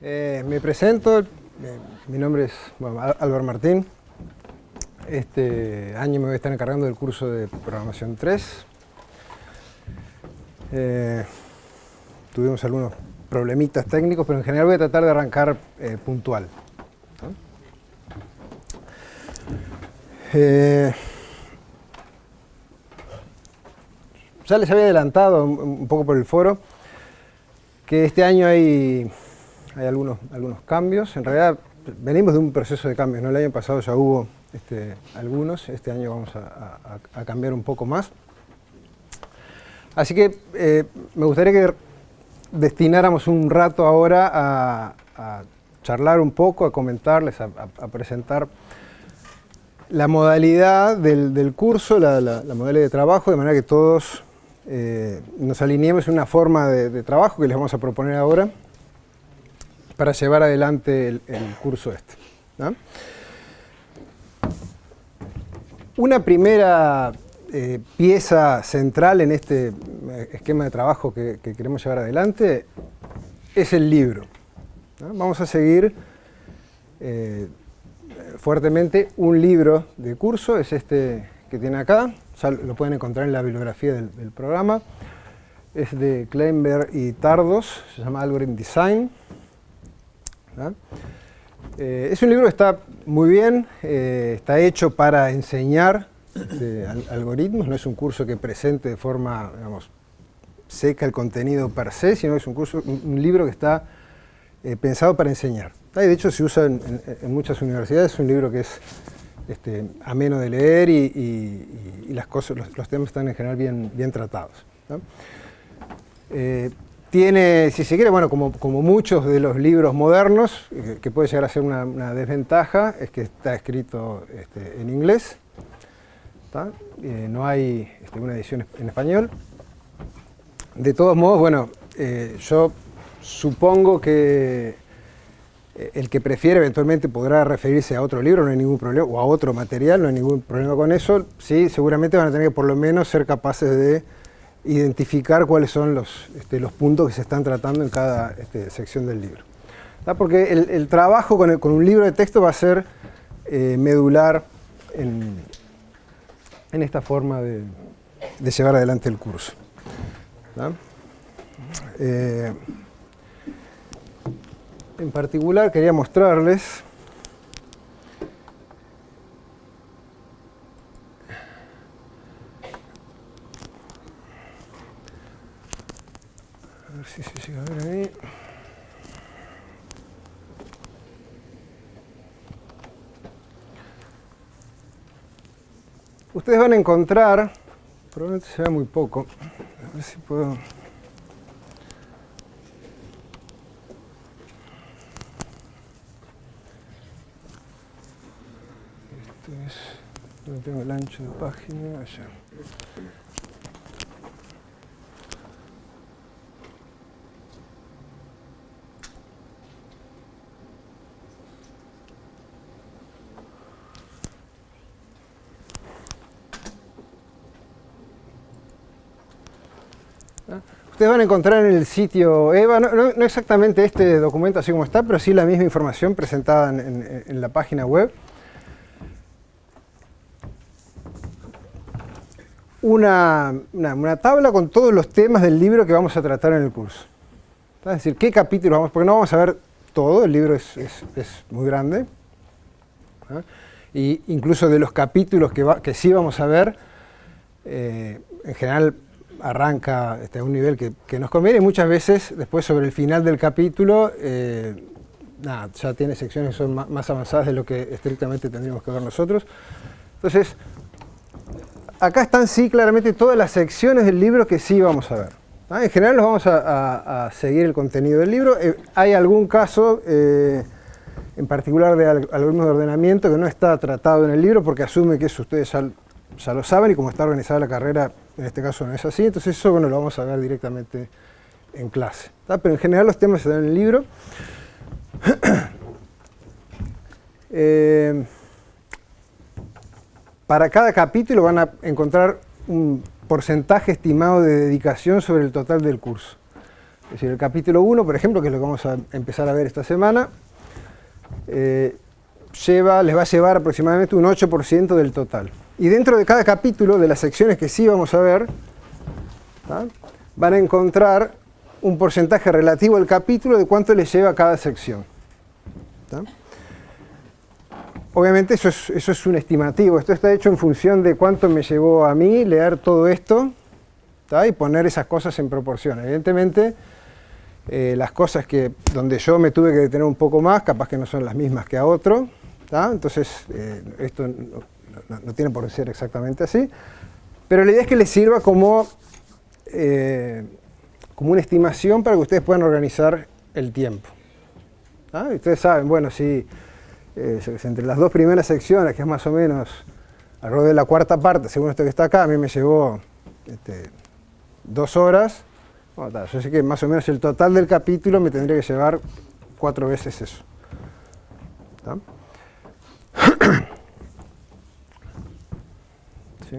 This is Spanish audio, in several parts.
Me presento, mi nombre es Álvaro Martín. Este año me voy a estar encargando del curso de Programación 3. Tuvimos algunos problemitas técnicos, pero en general voy a tratar de arrancar puntual, ¿no? Ya les había adelantado un poco por el foro que este año hay algunos cambios. En realidad venimos de un proceso de cambios, ¿no? El año pasado ya hubo algunos, este año vamos a cambiar un poco más. Así que me gustaría que destináramos un rato ahora a charlar un poco, a comentarles, a presentar la modalidad del curso, la modalidad de trabajo, de manera que todos nos alineemos en una forma de trabajo que les vamos a proponer ahora para llevar adelante el curso este, ¿no? Una primera pieza central en este esquema de trabajo que queremos llevar adelante es el libro, ¿no? Vamos a seguir fuertemente un libro de curso, es este que tiene acá, ya lo pueden encontrar en la bibliografía del programa. Es de Kleinberg y Tardos, se llama Algorithm Design, ¿no? Es un libro que está muy bien, está hecho para enseñar algoritmos, no es un curso que presente de forma, digamos, seca el contenido per se, sino es un libro que está pensado para enseñar. Y de hecho se usa en muchas universidades, es un libro que es ameno de leer y las cosas, los temas están en general bien tratados, ¿no? Tiene, si se quiere, bueno, como muchos de los libros modernos, que puede llegar a ser una desventaja, es que está escrito en inglés, ¿tá? No hay una edición en español. De todos modos, bueno, yo supongo que el que prefiere eventualmente podrá referirse a otro libro, no hay ningún problema, o a otro material, no hay ningún problema con eso. Sí, seguramente van a tener que por lo menos ser capaces de identificar cuáles son los puntos que se están tratando en cada sección del libro, ¿tá? Porque el trabajo con un libro de texto va a ser medular en esta forma de llevar adelante el curso, ¿tá? En particular quería mostrarles a ver si se llega a ver ahí. Ustedes van a encontrar, probablemente se vea muy poco, a ver si puedo. No tengo el ancho de página, allá. Ustedes van a encontrar en el sitio EVA, no exactamente este documento así como está, pero sí la misma información presentada en la página web. Una tabla con todos los temas del libro que vamos a tratar en el curso. Es decir, qué capítulos vamos, porque no vamos a ver todo, el libro es muy grande, ¿no? Y incluso de los capítulos que sí vamos a ver, en general arranca a un nivel que nos conviene, y muchas veces después sobre el final del capítulo ya tiene secciones que son más avanzadas de lo que estrictamente tendríamos que ver nosotros. Entonces, acá están sí claramente todas las secciones del libro que sí vamos a ver, ¿no? En general nos vamos a seguir el contenido del libro. Hay algún caso en particular de algoritmos de ordenamiento que no está tratado en el libro porque asume que eso ustedes ya lo saben, y como está organizada la carrera, en este caso no es así, entonces eso, bueno, lo vamos a ver directamente en clase, ¿tá? Pero en general los temas están en el libro. Para cada capítulo van a encontrar un porcentaje estimado de dedicación sobre el total del curso. Es decir, el capítulo 1, por ejemplo, que es lo que vamos a empezar a ver esta semana, les va a llevar aproximadamente un 8% del total. Y dentro de cada capítulo, de las secciones que sí vamos a ver, ¿tá?, van a encontrar un porcentaje relativo al capítulo de cuánto les lleva cada sección. ¿Tá? Obviamente eso es un estimativo. Esto está hecho en función de cuánto me llevó a mí leer todo esto, ¿tá?, y poner esas cosas en proporción. Evidentemente, las cosas donde yo me tuve que detener un poco más, capaz que no son las mismas que a otro, ¿tá? Entonces esto no tiene por qué ser exactamente así, pero la idea es que les sirva como una estimación para que ustedes puedan organizar el tiempo. ¿Ah? Y ustedes saben, bueno, si entre las dos primeras secciones, que es más o menos alrededor de la cuarta parte, según esto que está acá, a mí me llevó 2 horas, bueno, yo sé que más o menos el total del capítulo me tendría que llevar 4 veces eso. ¿Tá? ¿Sí?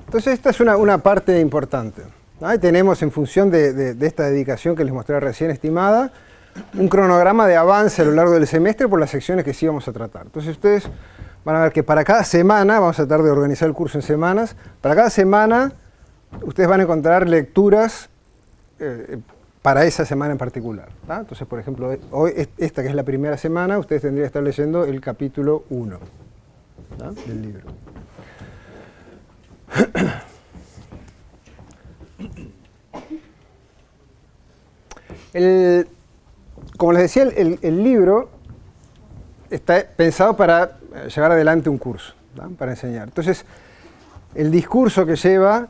Entonces esta es una parte importante. Ahí tenemos, en función de esta dedicación que les mostré recién estimada, un cronograma de avance a lo largo del semestre por las secciones que sí vamos a tratar. Entonces ustedes van a ver que para cada semana, vamos a tratar de organizar el curso en semanas, para cada semana ustedes van a encontrar lecturas para esa semana en particular. ¿Tá? Entonces, por ejemplo, hoy, esta que es la primera semana, ustedes tendrían que estar leyendo el capítulo 1, ¿tá?, del libro. Como les decía, el libro está pensado para llevar adelante un curso, ¿tá?, para enseñar. Entonces, el discurso que lleva,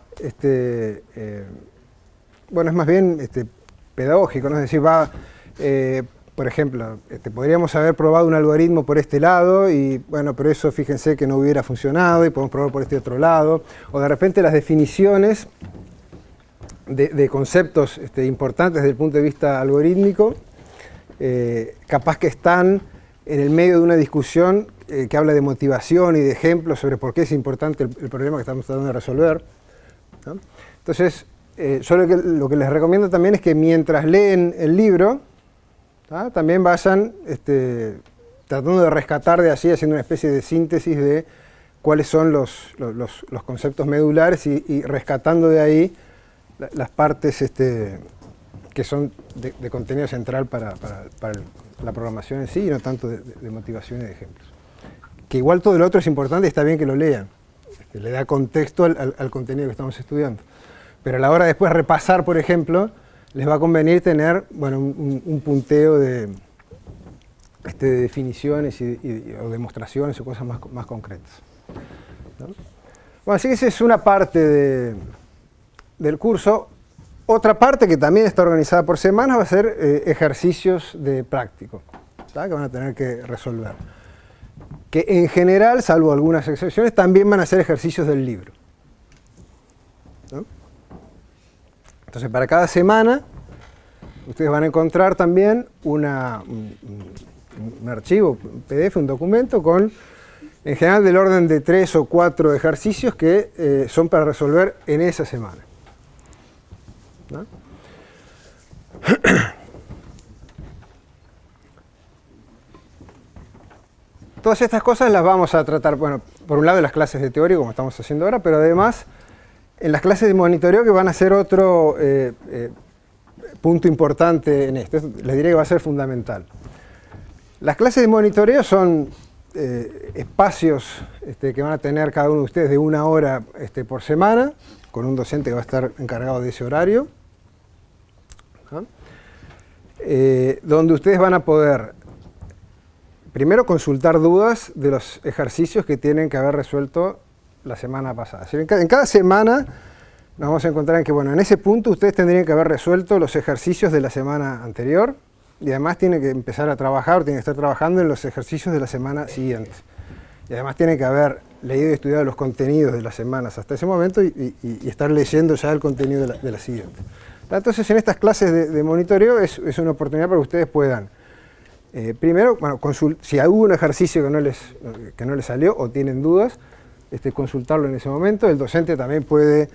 bueno, es más bien pedagógico, ¿no? Es decir, por ejemplo, podríamos haber probado un algoritmo por este lado y, bueno, pero eso fíjense que no hubiera funcionado y podemos probar por este otro lado. O de repente las definiciones de conceptos importantes desde el punto de vista algorítmico, capaz que están en el medio de una discusión que habla de motivación y de ejemplos sobre por qué es importante el problema que estamos tratando de resolver, ¿no? Entonces, yo lo que les recomiendo también es que mientras leen el libro, ¿tá?, también vayan tratando de rescatar de allí, haciendo una especie de síntesis de cuáles son los conceptos medulares y rescatando de ahí las partes que son de contenido central para la programación en sí, y no tanto de motivación y de ejemplos. Que igual todo lo otro es importante y está bien que lo lean, le da contexto al contenido que estamos estudiando. Pero a la hora de después repasar, por ejemplo, les va a convenir tener, bueno, un punteo de definiciones o demostraciones o cosas más concretas, ¿no? Bueno, así que esa es una parte del curso. Otra parte que también está organizada por semanas va a ser ejercicios de práctico, ¿tá?, que van a tener que resolver. Que en general, salvo algunas excepciones, también van a ser ejercicios del libro, ¿no? Entonces, para cada semana, ustedes van a encontrar también un archivo, un PDF, un documento con, en general, del orden de 3 o 4 ejercicios que son para resolver en esa semana, ¿no? Todas estas cosas las vamos a tratar, bueno, por un lado en las clases de teoría, como estamos haciendo ahora, pero además en las clases de monitoreo, que van a ser otro punto importante en esto. Les diré que va a ser fundamental. Las clases de monitoreo son espacios que van a tener cada uno de ustedes de 1 hora por semana, con un docente que va a estar encargado de ese horario, ¿no?, donde ustedes van a poder primero consultar dudas de los ejercicios que tienen que haber resuelto la semana pasada. En cada semana nos vamos a encontrar en que, bueno, en ese punto ustedes tendrían que haber resuelto los ejercicios de la semana anterior y además tienen que empezar a trabajar, tienen que estar trabajando en los ejercicios de la semana siguiente. Y además tienen que haber leído y estudiado los contenidos de las semanas hasta ese momento y estar leyendo ya el contenido de la siguiente. Entonces, en estas clases de monitoreo es una oportunidad para que ustedes puedan, primero, bueno, si hubo un ejercicio que no les salió o tienen dudas, consultarlo en ese momento. El docente también puede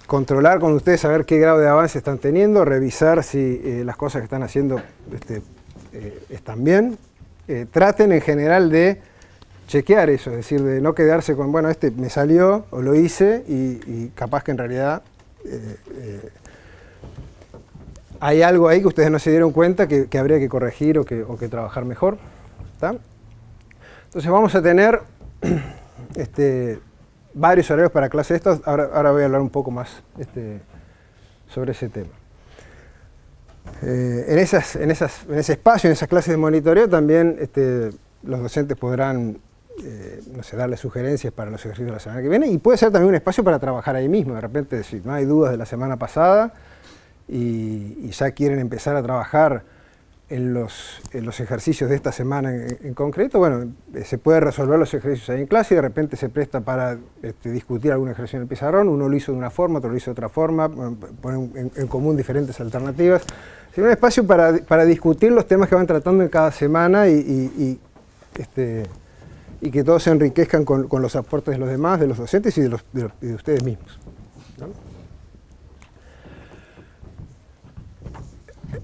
controlar con ustedes, saber qué grado de avance están teniendo, revisar si las cosas que están haciendo están bien. Traten en general de chequear eso, es decir, de no quedarse con, bueno, me salió o lo hice y capaz que en realidad hay algo ahí que ustedes no se dieron cuenta que habría que corregir o que trabajar mejor. ¿Tá? Entonces vamos a tener varios horarios para clase de estos. Ahora voy a hablar un poco más sobre ese tema. En ese espacio, en esas clases de monitoreo, también los docentes podrán no sé, darle sugerencias para los ejercicios de la semana que viene, y puede ser también un espacio para trabajar ahí mismo. De repente, si no hay dudas de la semana pasada y ya quieren empezar a trabajar en los ejercicios de esta semana en concreto, bueno, se puede resolver los ejercicios ahí en clase y de repente se presta para discutir algún ejercicio en el pizarrón. Uno lo hizo de una forma, otro lo hizo de otra forma, poner en común diferentes alternativas. Es un espacio para discutir los temas que van tratando en cada semana y que todos se enriquezcan con los aportes de los demás, de los docentes y de ustedes mismos, ¿no?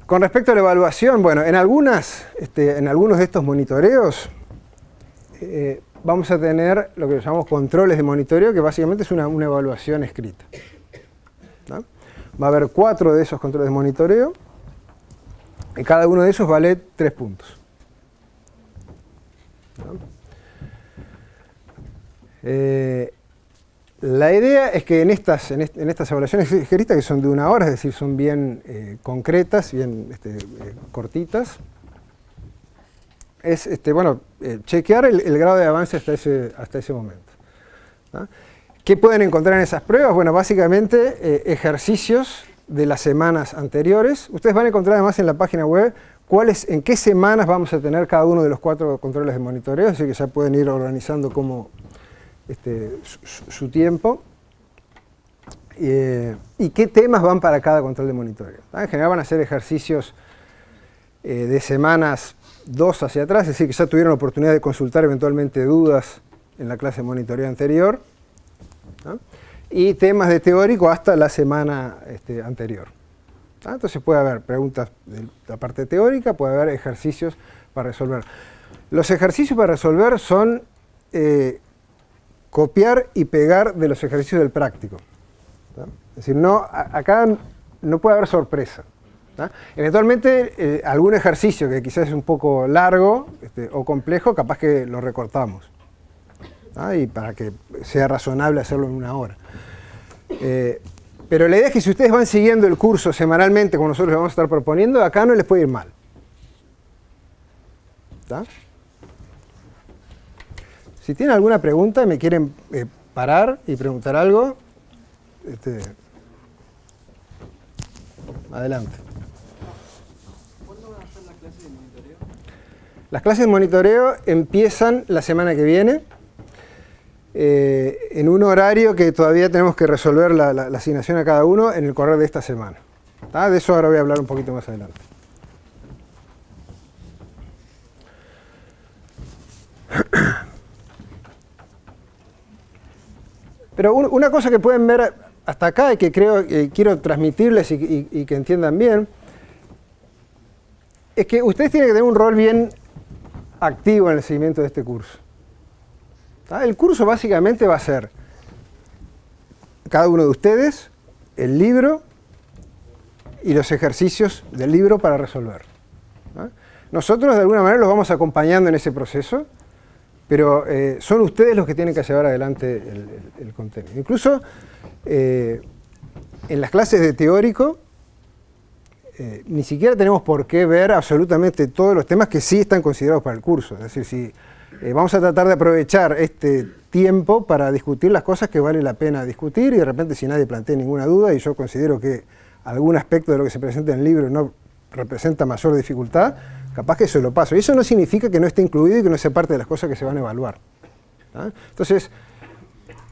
Con respecto a la evaluación, bueno, en algunos de estos monitoreos vamos a tener lo que llamamos controles de monitoreo, que básicamente es una evaluación escrita, ¿no? Va a haber 4 de esos controles de monitoreo y cada uno de esos vale 3 puntos, ¿no? La idea es que en estas evaluaciones escritas, que son de 1 hora, es decir, son bien concretas, bien cortitas, es chequear el grado de avance hasta ese momento, ¿no? ¿Qué pueden encontrar en esas pruebas? Bueno, básicamente ejercicios de las semanas anteriores. Ustedes van a encontrar además en la página web en qué semanas vamos a tener cada uno de los 4 controles de monitoreo, así que ya pueden ir organizando su tiempo y qué temas van para cada control de monitoreo. En general van a ser ejercicios de semanas 2 hacia atrás, es decir, que ya tuvieron la oportunidad de consultar eventualmente dudas en la clase de monitoreo anterior, ¿no? Y temas de teórico hasta la semana anterior. Entonces puede haber preguntas de la parte teórica, puede haber ejercicios para resolver. Los ejercicios para resolver son copiar y pegar de los ejercicios del práctico, ¿no? Es decir, acá no puede haber sorpresa, ¿no? Eventualmente algún ejercicio que quizás es un poco largo o complejo, capaz que lo recortamos, ¿no? Y para que sea razonable hacerlo en 1 hora. Pero la idea es que si ustedes van siguiendo el curso semanalmente, como nosotros les vamos a estar proponiendo, acá no les puede ir mal, ¿está? Si tienen alguna pregunta, me quieren parar y preguntar algo, adelante. ¿Cuándo van a hacer las clases de monitoreo? Las clases de monitoreo empiezan la semana que viene, en un horario que todavía tenemos que resolver la asignación a cada uno en el correr de esta semana, ¿tá? De eso ahora voy a hablar un poquito más adelante. Pero una cosa que pueden ver hasta acá y que quiero transmitirles y que entiendan bien, es que ustedes tienen que tener un rol bien activo en el seguimiento de este curso. ¿Tá? El curso básicamente va a ser cada uno de ustedes, el libro y los ejercicios del libro para resolver, ¿no? Nosotros de alguna manera los vamos acompañando en ese proceso, pero son ustedes los que tienen que llevar adelante el contenido. Incluso en las clases de teórico, ni siquiera tenemos por qué ver absolutamente todos los temas que sí están considerados para el curso. Es decir, si vamos a tratar de aprovechar este tiempo para discutir las cosas que vale la pena discutir y de repente si nadie plantea ninguna duda y yo considero que algún aspecto de lo que se presenta en el libro no representa mayor dificultad, capaz que eso lo paso. Y eso no significa que no esté incluido y que no sea parte de las cosas que se van a evaluar. Entonces,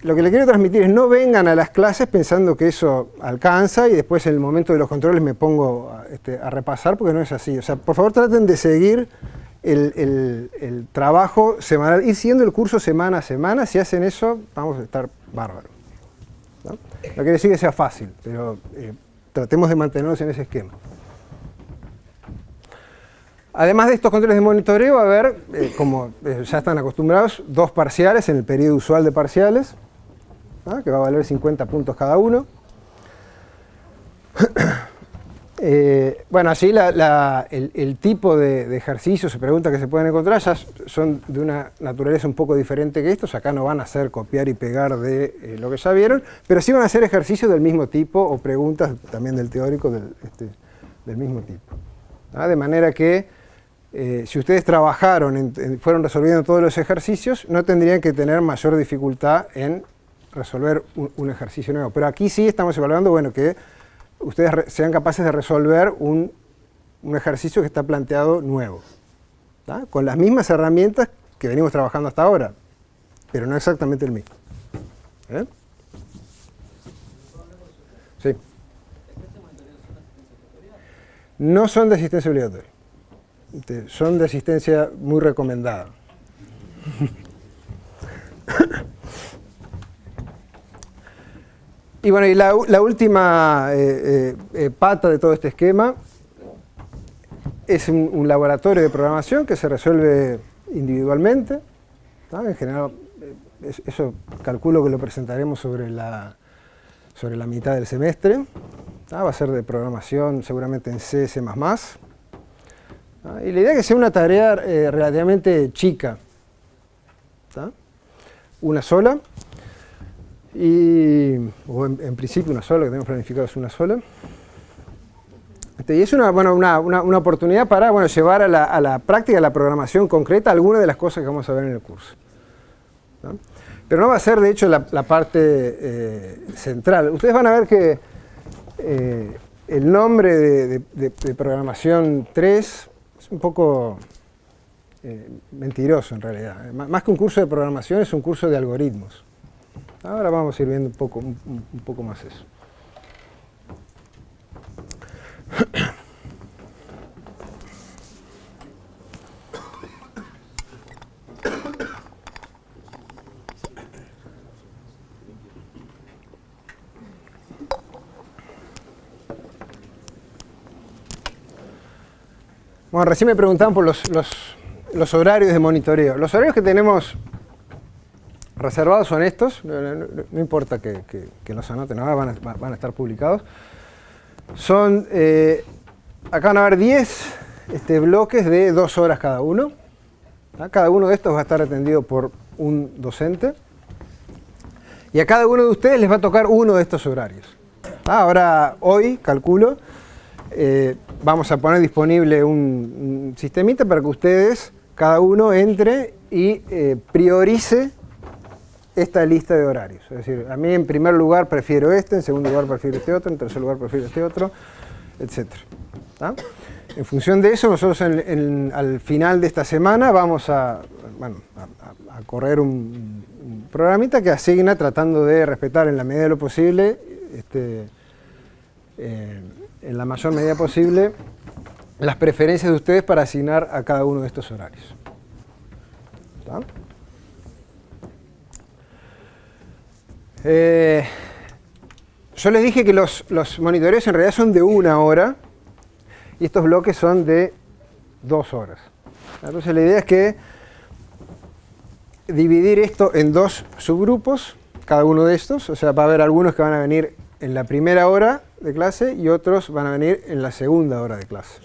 lo que le quiero transmitir es no vengan a las clases pensando que eso alcanza y después en el momento de los controles me pongo a repasar, porque no es así. O sea, por favor traten de seguir el trabajo semanal, ir siguiendo el curso semana a semana. Si hacen eso, vamos a estar bárbaros, ¿no? No quiere decir que sea fácil, pero tratemos de mantenernos en ese esquema. Además de estos controles de monitoreo, va a haber, como ya están acostumbrados, 2 parciales en el periodo usual de parciales, ¿no? Que va a valer 50 puntos cada uno. Bueno, así el tipo de ejercicios o preguntas que se pueden encontrar ya son de una naturaleza un poco diferente que estos. Acá no van a ser copiar y pegar de lo que ya vieron, pero sí van a ser ejercicios del mismo tipo o preguntas también del teórico del mismo tipo, ¿no? De manera que si ustedes trabajaron, fueron resolviendo todos los ejercicios, no tendrían que tener mayor dificultad en resolver un ejercicio nuevo. Pero aquí sí estamos evaluando, bueno, que ustedes sean capaces de resolver un ejercicio que está planteado nuevo, ¿tá? Con las mismas herramientas que venimos trabajando hasta ahora, pero no exactamente el mismo. ¿Eh? Sí. No son de asistencia obligatoria. Son de asistencia muy recomendada. Y bueno, y la última pata de todo este esquema es un laboratorio de programación que se resuelve individualmente, ¿no? En general, eso calculo que lo presentaremos sobre la mitad del semestre, ¿no? Va a ser de programación seguramente en C, C++. Y la idea es que sea una tarea relativamente chica, ¿tá? Una sola, o en principio una sola, que tenemos planificado es una sola. Y es una oportunidad para llevar a la práctica, a la programación concreta, algunas de las cosas que vamos a ver en el curso, ¿no? Pero no va a ser, de hecho, la parte central. Ustedes van a ver que el nombre de programación 3 es un poco mentiroso en realidad. Más que un curso de programación, es un curso de algoritmos. Ahora vamos a ir viendo un poco más eso. Bueno, recién me preguntaban por los horarios de monitoreo. Los horarios que tenemos reservados son estos, no importa que los anoten ahora, van a estar publicados. Son, acá van a haber 10 bloques de 2 horas cada uno. Cada uno de estos va a estar atendido por un docente. Y a cada uno de ustedes les va a tocar uno de estos horarios. Ahora, hoy, calculo, vamos a poner disponible un sistemita para que ustedes, cada uno, entre y priorice esta lista de horarios. Es decir, a mí en primer lugar prefiero este, en segundo lugar prefiero este otro, en tercer lugar prefiero este otro, etc. En función de eso, nosotros al final de esta semana vamos a correr un programita que asigna, tratando de respetar en la medida de lo posible, en la mayor medida posible, las preferencias de ustedes para asignar a cada uno de estos horarios. ¿Está? Yo les dije que los monitoreos en realidad son de 1 hora y estos bloques son de 2 horas. Entonces la idea es que dividir esto en 2 subgrupos, cada uno de estos. O sea, va a haber algunos que van a venir en la primera hora de clase y otros van a venir en la segunda hora de clase.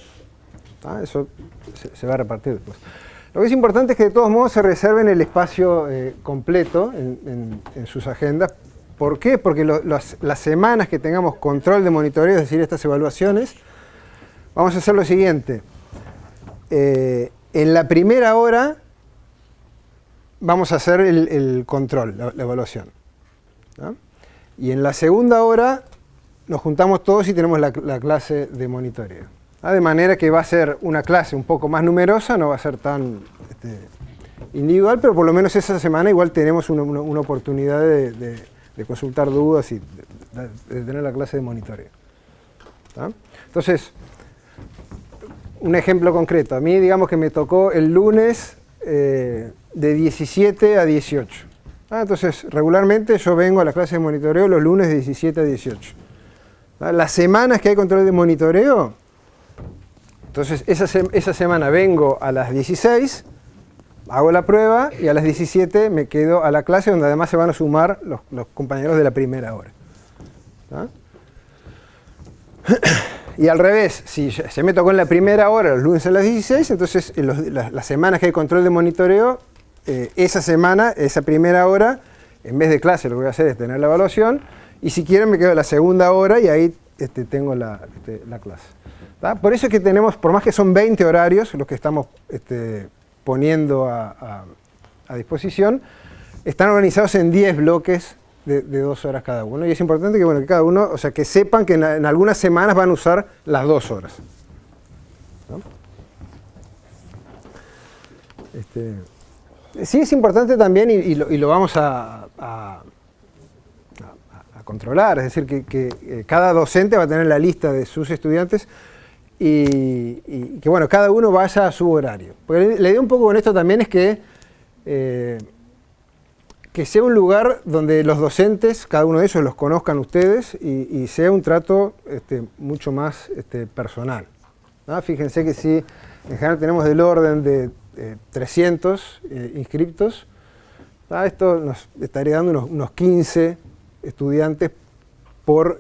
Eso se va a repartir después. Lo que es importante es que de todos modos se reserven el espacio completo en sus agendas. ¿Por qué? Porque las semanas que tengamos control de monitoreo, es decir, estas evaluaciones, vamos a hacer lo siguiente. En la primera hora vamos a hacer el control, la evaluación, ¿no? Y en la segunda hora nos juntamos todos y tenemos la clase de monitoreo, ¿no? De manera que va a ser una clase un poco más numerosa, no va a ser tan individual, pero por lo menos esa semana igual tenemos una oportunidad de consultar dudas y de tener la clase de monitoreo, ¿no? Entonces, un ejemplo concreto. A mí, digamos que me tocó el lunes de 17 a 18. Entonces, regularmente yo vengo a la clase de monitoreo los lunes de 17 a 18. Las semanas que hay control de monitoreo, entonces esa semana vengo a las 16, hago la prueba y a las 17 me quedo a la clase donde además se van a sumar los compañeros de la primera hora, ¿no? Y al revés, si se me tocó en la primera hora, los lunes a las 16, entonces las semanas que hay control de monitoreo, esa semana, esa primera hora, en vez de clase lo que voy a hacer es tener la evaluación, y si quieren me quedo a la segunda hora y ahí tengo la clase, ¿tá? Por eso es que tenemos, por más que son 20 horarios los que estamos poniendo a disposición, están organizados en 10 bloques de 2 horas cada uno. Y es importante que, bueno, que cada uno, o sea, que sepan que en algunas semanas van a usar las 2 horas, ¿no? Sí es importante también, y lo vamos a controlar, es decir, que cada docente va a tener la lista de sus estudiantes y que, bueno, cada uno vaya a su horario. Porque la idea un poco con esto también es que sea un lugar donde los docentes, cada uno de ellos los conozcan ustedes y sea un trato mucho más personal, ¿no? Fíjense que si en general tenemos del orden de 300 inscriptos, ¿no? Esto nos estaría dando unos 15 estudiantes por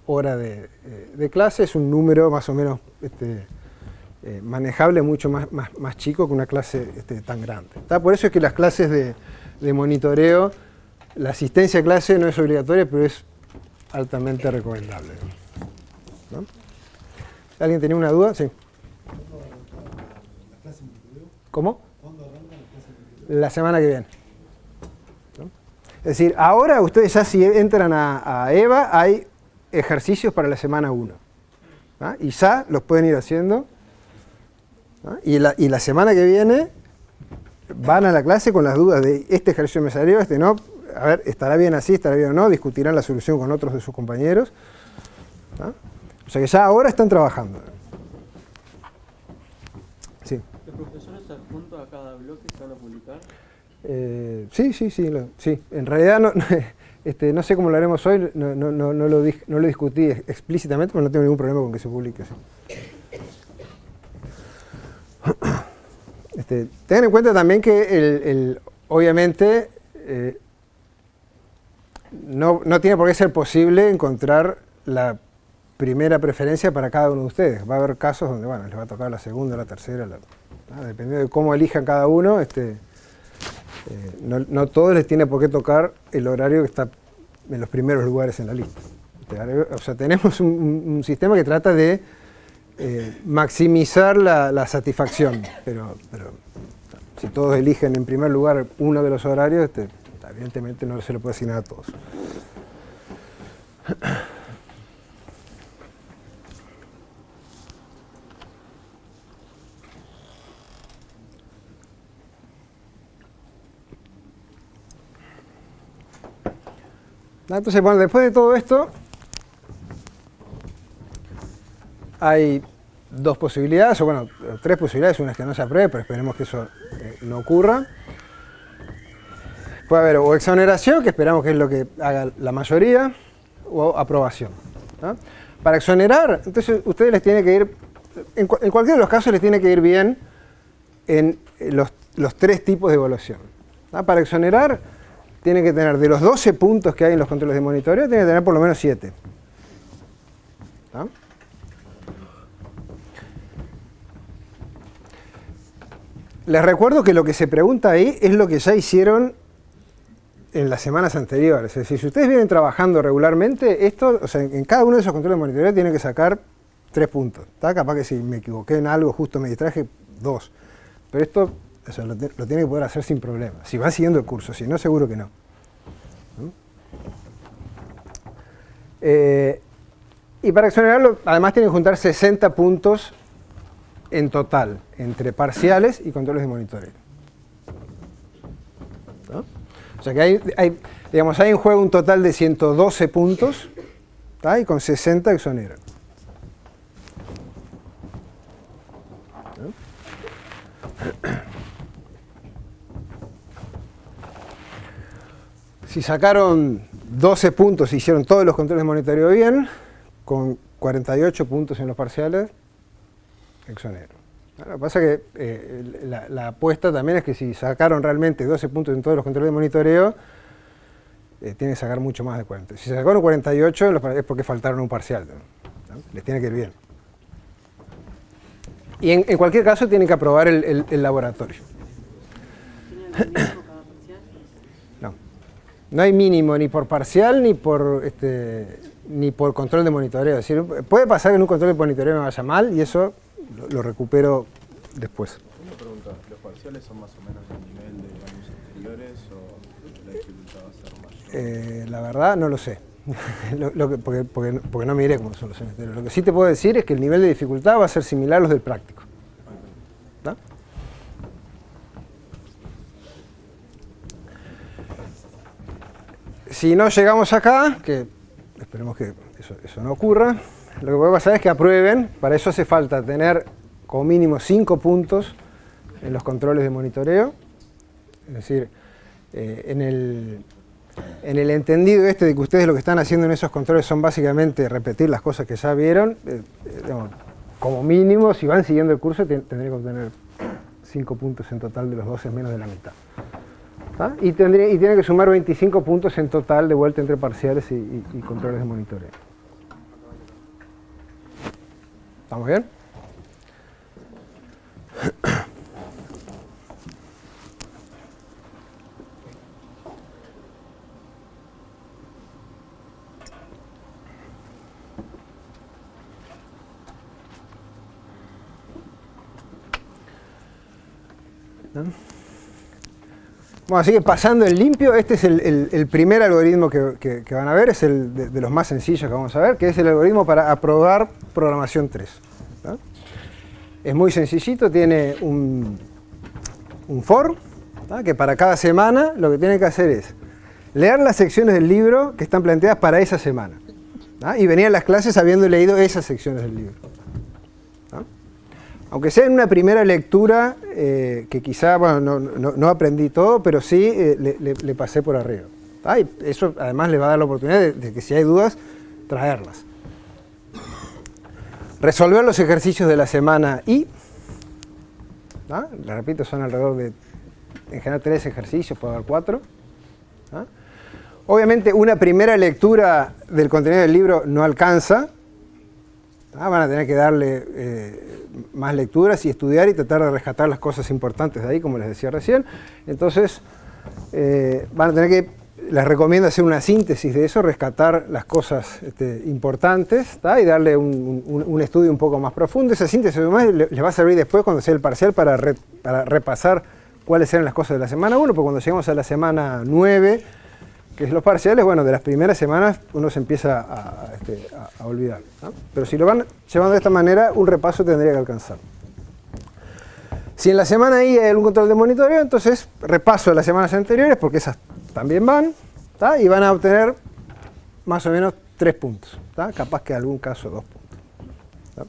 hora de clase. Es un número más o menos manejable, mucho más chico que una clase tan grande, ¿tá? Por eso es que las clases de monitoreo, la asistencia a clase no es obligatoria, pero es altamente recomendable, ¿no? ¿Alguien tenía una duda? Sí. ¿Cómo? La semana que viene, ¿no? Es decir, ahora ustedes ya si entran a EVA, hay ejercicios para la semana 1, ¿no? Y ya los pueden ir haciendo, ¿no? Y la semana que viene van a la clase con las dudas de este ejercicio me salió, este no, a ver, ¿estará bien así, estará bien o no? Discutirán la solución con otros de sus compañeros, ¿no? O sea que ya ahora están trabajando. Sí. ¿Los profesores adjuntos a cada bloque se van a publicar? Sí. En realidad no sé cómo lo haremos hoy, no lo discutí explícitamente, pero no tengo ningún problema con que se publique. Sí. Tengan en cuenta también que obviamente no tiene por qué ser posible encontrar la primera preferencia para cada uno de ustedes. Va a haber casos donde, bueno, les va a tocar la segunda, la tercera, dependiendo de cómo elijan cada uno, no todos les tiene por qué tocar el horario que está en los primeros lugares en la lista. O sea, tenemos un sistema que trata de maximizar la satisfacción, pero si todos eligen en primer lugar uno de los horarios, evidentemente no se lo puede asignar a todos. Entonces, bueno, después de todo esto, hay 2 posibilidades, o bueno, 3 posibilidades. Una es que no se apruebe, pero esperemos que eso no ocurra. Puede haber o exoneración, que esperamos que es lo que haga la mayoría, o aprobación, ¿no? Para exonerar, entonces ustedes les tiene que ir, en cualquiera de los casos les tiene que ir bien en los 3 tipos de evaluación, ¿no? Para exonerar, tienen que tener, de los 12 puntos que hay en los controles de monitoreo, tienen que tener por lo menos 7. ¿No? Les recuerdo que lo que se pregunta ahí es lo que ya hicieron en las semanas anteriores. Es decir, si ustedes vienen trabajando regularmente, esto, o sea, en cada uno de esos controles de monitoreo tienen que sacar 3 puntos. ¿Tá? Capaz que si me equivoqué en algo, justo me distraje, 2. Pero esto o sea, lo tiene que poder hacer sin problema. Si van siguiendo el curso, si no, seguro que no. Y para exonerarlo, además tienen que juntar 60 puntos en total, entre parciales y controles de monitoreo. ¿No? O sea que hay en juego un total de 112 puntos, ¿tá? Y con 60 exoneran. ¿No? Si sacaron 12 puntos y hicieron todos los controles de monitoreo bien, con 48 puntos en los parciales, exoneran. Lo que pasa es que la apuesta también es que si sacaron realmente 12 puntos en todos los controles de monitoreo, tienen que sacar mucho más de 40. Si sacaron 48 es porque faltaron un parcial, ¿no? Les tiene que ir bien. Y en cualquier caso tienen que aprobar el laboratorio. No. No hay mínimo ni por parcial ni por control de monitoreo. Es decir, puede pasar que en un control de monitoreo me vaya mal y eso lo recupero después. Una pregunta, ¿los parciales son más o menos del nivel de años anteriores o la dificultad va a ser mayor? La verdad no lo sé, porque no miré cómo son los anteriores. Lo que sí te puedo decir es que el nivel de dificultad va a ser similar a los del práctico. ¿Tá? Si no llegamos acá, que esperemos que eso no ocurra, lo que puede pasar es que aprueben. Para eso hace falta tener como mínimo 5 puntos en los controles de monitoreo. Es decir, en el entendido de que ustedes lo que están haciendo en esos controles son básicamente repetir las cosas que ya vieron, digamos, como mínimo, si van siguiendo el curso, tendría que obtener 5 puntos en total de los 12, menos de la mitad. ¿Tá? Y tiene que sumar 25 puntos en total de vuelta entre parciales y controles de monitoreo. ¿Estamos bien? ¿No? Bueno, así que pasando en limpio, este es el primer algoritmo que van a ver, es el de los más sencillos que vamos a ver, que es el algoritmo para aprobar programación 3. ¿No? Es muy sencillito, tiene un for, ¿no? Que para cada semana lo que tiene que hacer es leer las secciones del libro que están planteadas para esa semana, ¿no? Y venir a las clases habiendo leído esas secciones del libro. Aunque sea en una primera lectura, que quizá bueno, no aprendí todo, pero sí le pasé por arriba. Y eso además le va a dar la oportunidad de que si hay dudas, traerlas. Resolver los ejercicios de la semana y, les repito, son alrededor de, en general, 3 ejercicios, puede haber 4. Obviamente una primera lectura del contenido del libro no alcanza. Van a tener que darle más lecturas y estudiar y tratar de rescatar las cosas importantes de ahí, como les decía recién. Entonces, van a tener que, les recomiendo hacer una síntesis de eso, rescatar las cosas importantes, y darle un estudio un poco más profundo. Esa síntesis además les va a servir después cuando sea el parcial para repasar cuáles eran las cosas de la semana 1, porque cuando llegamos a la semana 9, que es los parciales, bueno, de las primeras semanas uno se empieza a olvidar, ¿no? Pero si lo van llevando de esta manera, un repaso tendría que alcanzar. Si en la semana I hay algún control de monitoreo, entonces repaso de las semanas anteriores, porque esas también van, ¿tá? Y van a obtener más o menos 3 puntos, ¿tá? Capaz que en algún caso 2 puntos. ¿Tá?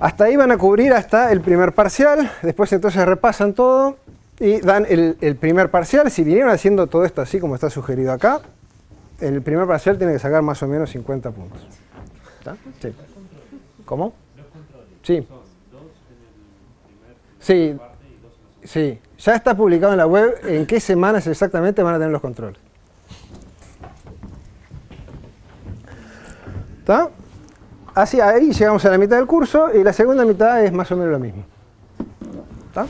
Hasta ahí van a cubrir hasta el primer parcial, después entonces repasan todo y dan el primer parcial. Si vinieron haciendo todo esto así como está sugerido acá, el primer parcial tiene que sacar más o menos 50 puntos. ¿Tá? Sí. ¿Cómo? Sí. Sí. Sí. Ya está publicado en la web en qué semanas exactamente van a tener los controles. ¿Está? Así, ahí llegamos a la mitad del curso y la segunda mitad es más o menos lo mismo. ¿Está?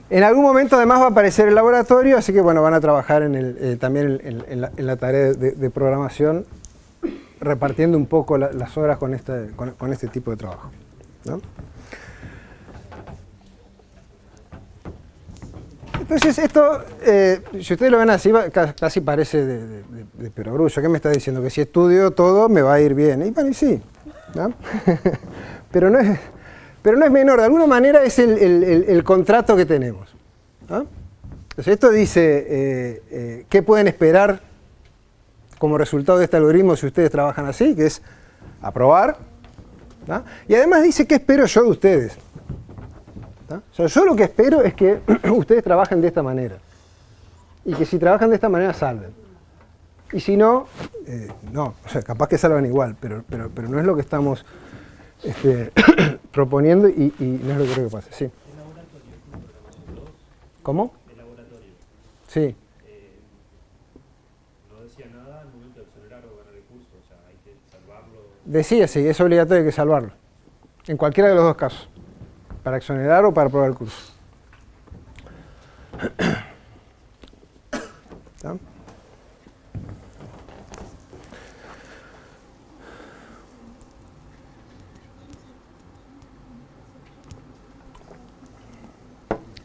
En algún momento además va a aparecer el laboratorio, así que bueno, van a trabajar también en la tarea de programación repartiendo un poco las horas con este tipo de trabajo, ¿no? Entonces esto, si ustedes lo ven así, casi parece de perogrullo. ¿Qué me está diciendo? Que si estudio todo me va a ir bien. Y bueno, y sí, ¿no? pero no es menor. De alguna manera es el contrato que tenemos, ¿no? Entonces esto dice qué pueden esperar como resultado de este algoritmo si ustedes trabajan así, que es aprobar, ¿no? Y además dice qué espero yo de ustedes. ¿No? O sea, yo lo que espero es que ustedes trabajen de esta manera. Y que si trabajan de esta manera salven. Y si no, no. O sea, capaz que salvan igual, pero no es lo que estamos proponiendo y no es lo que creo que pase. Sí. ¿Cómo? El laboratorio. Sí. No decía nada al momento de acelerar o ganar el curso. O sea, hay que salvarlo. Decía, sí, es obligatorio que salvarlo. En cualquiera de los dos casos. Para exonerar o para aprobar el curso. ¿Está?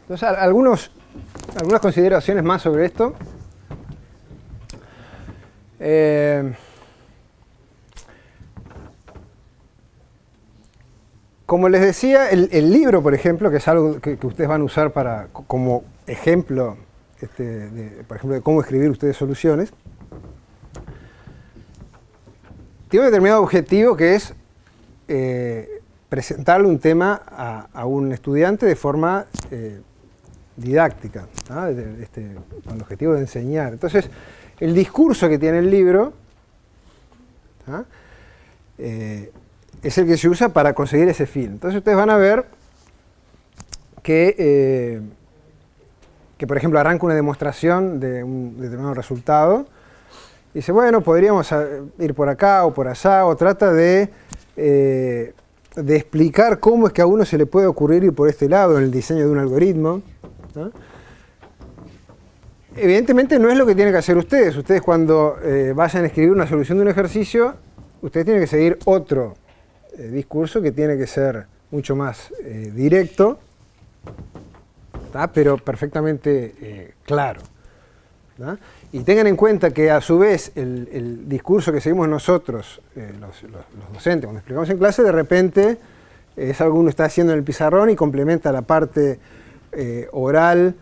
Entonces, algunas consideraciones más sobre esto. Como les decía, el libro, por ejemplo, que es algo que ustedes van a usar como ejemplo, por ejemplo, de cómo escribir ustedes soluciones, tiene un determinado objetivo que es presentarle un tema a un estudiante de forma didáctica, ¿no? Con el objetivo de enseñar. Entonces, el discurso que tiene el libro, ¿no? Es el que se usa para conseguir ese fin. Entonces ustedes van a ver que por ejemplo, arranca una demostración de un determinado resultado. Y dice, bueno, podríamos ir por acá o por allá, o trata de explicar cómo es que a uno se le puede ocurrir ir por este lado en el diseño de un algoritmo, ¿no? Evidentemente no es lo que tienen que hacer ustedes. Ustedes cuando vayan a escribir una solución de un ejercicio, ustedes tienen que seguir otro discurso que tiene que ser mucho más directo, ¿tá? Pero perfectamente claro, ¿tá? Y tengan en cuenta que a su vez el discurso que seguimos nosotros, los docentes, cuando explicamos en clase, de repente es algo que uno está haciendo en el pizarrón y complementa la parte oral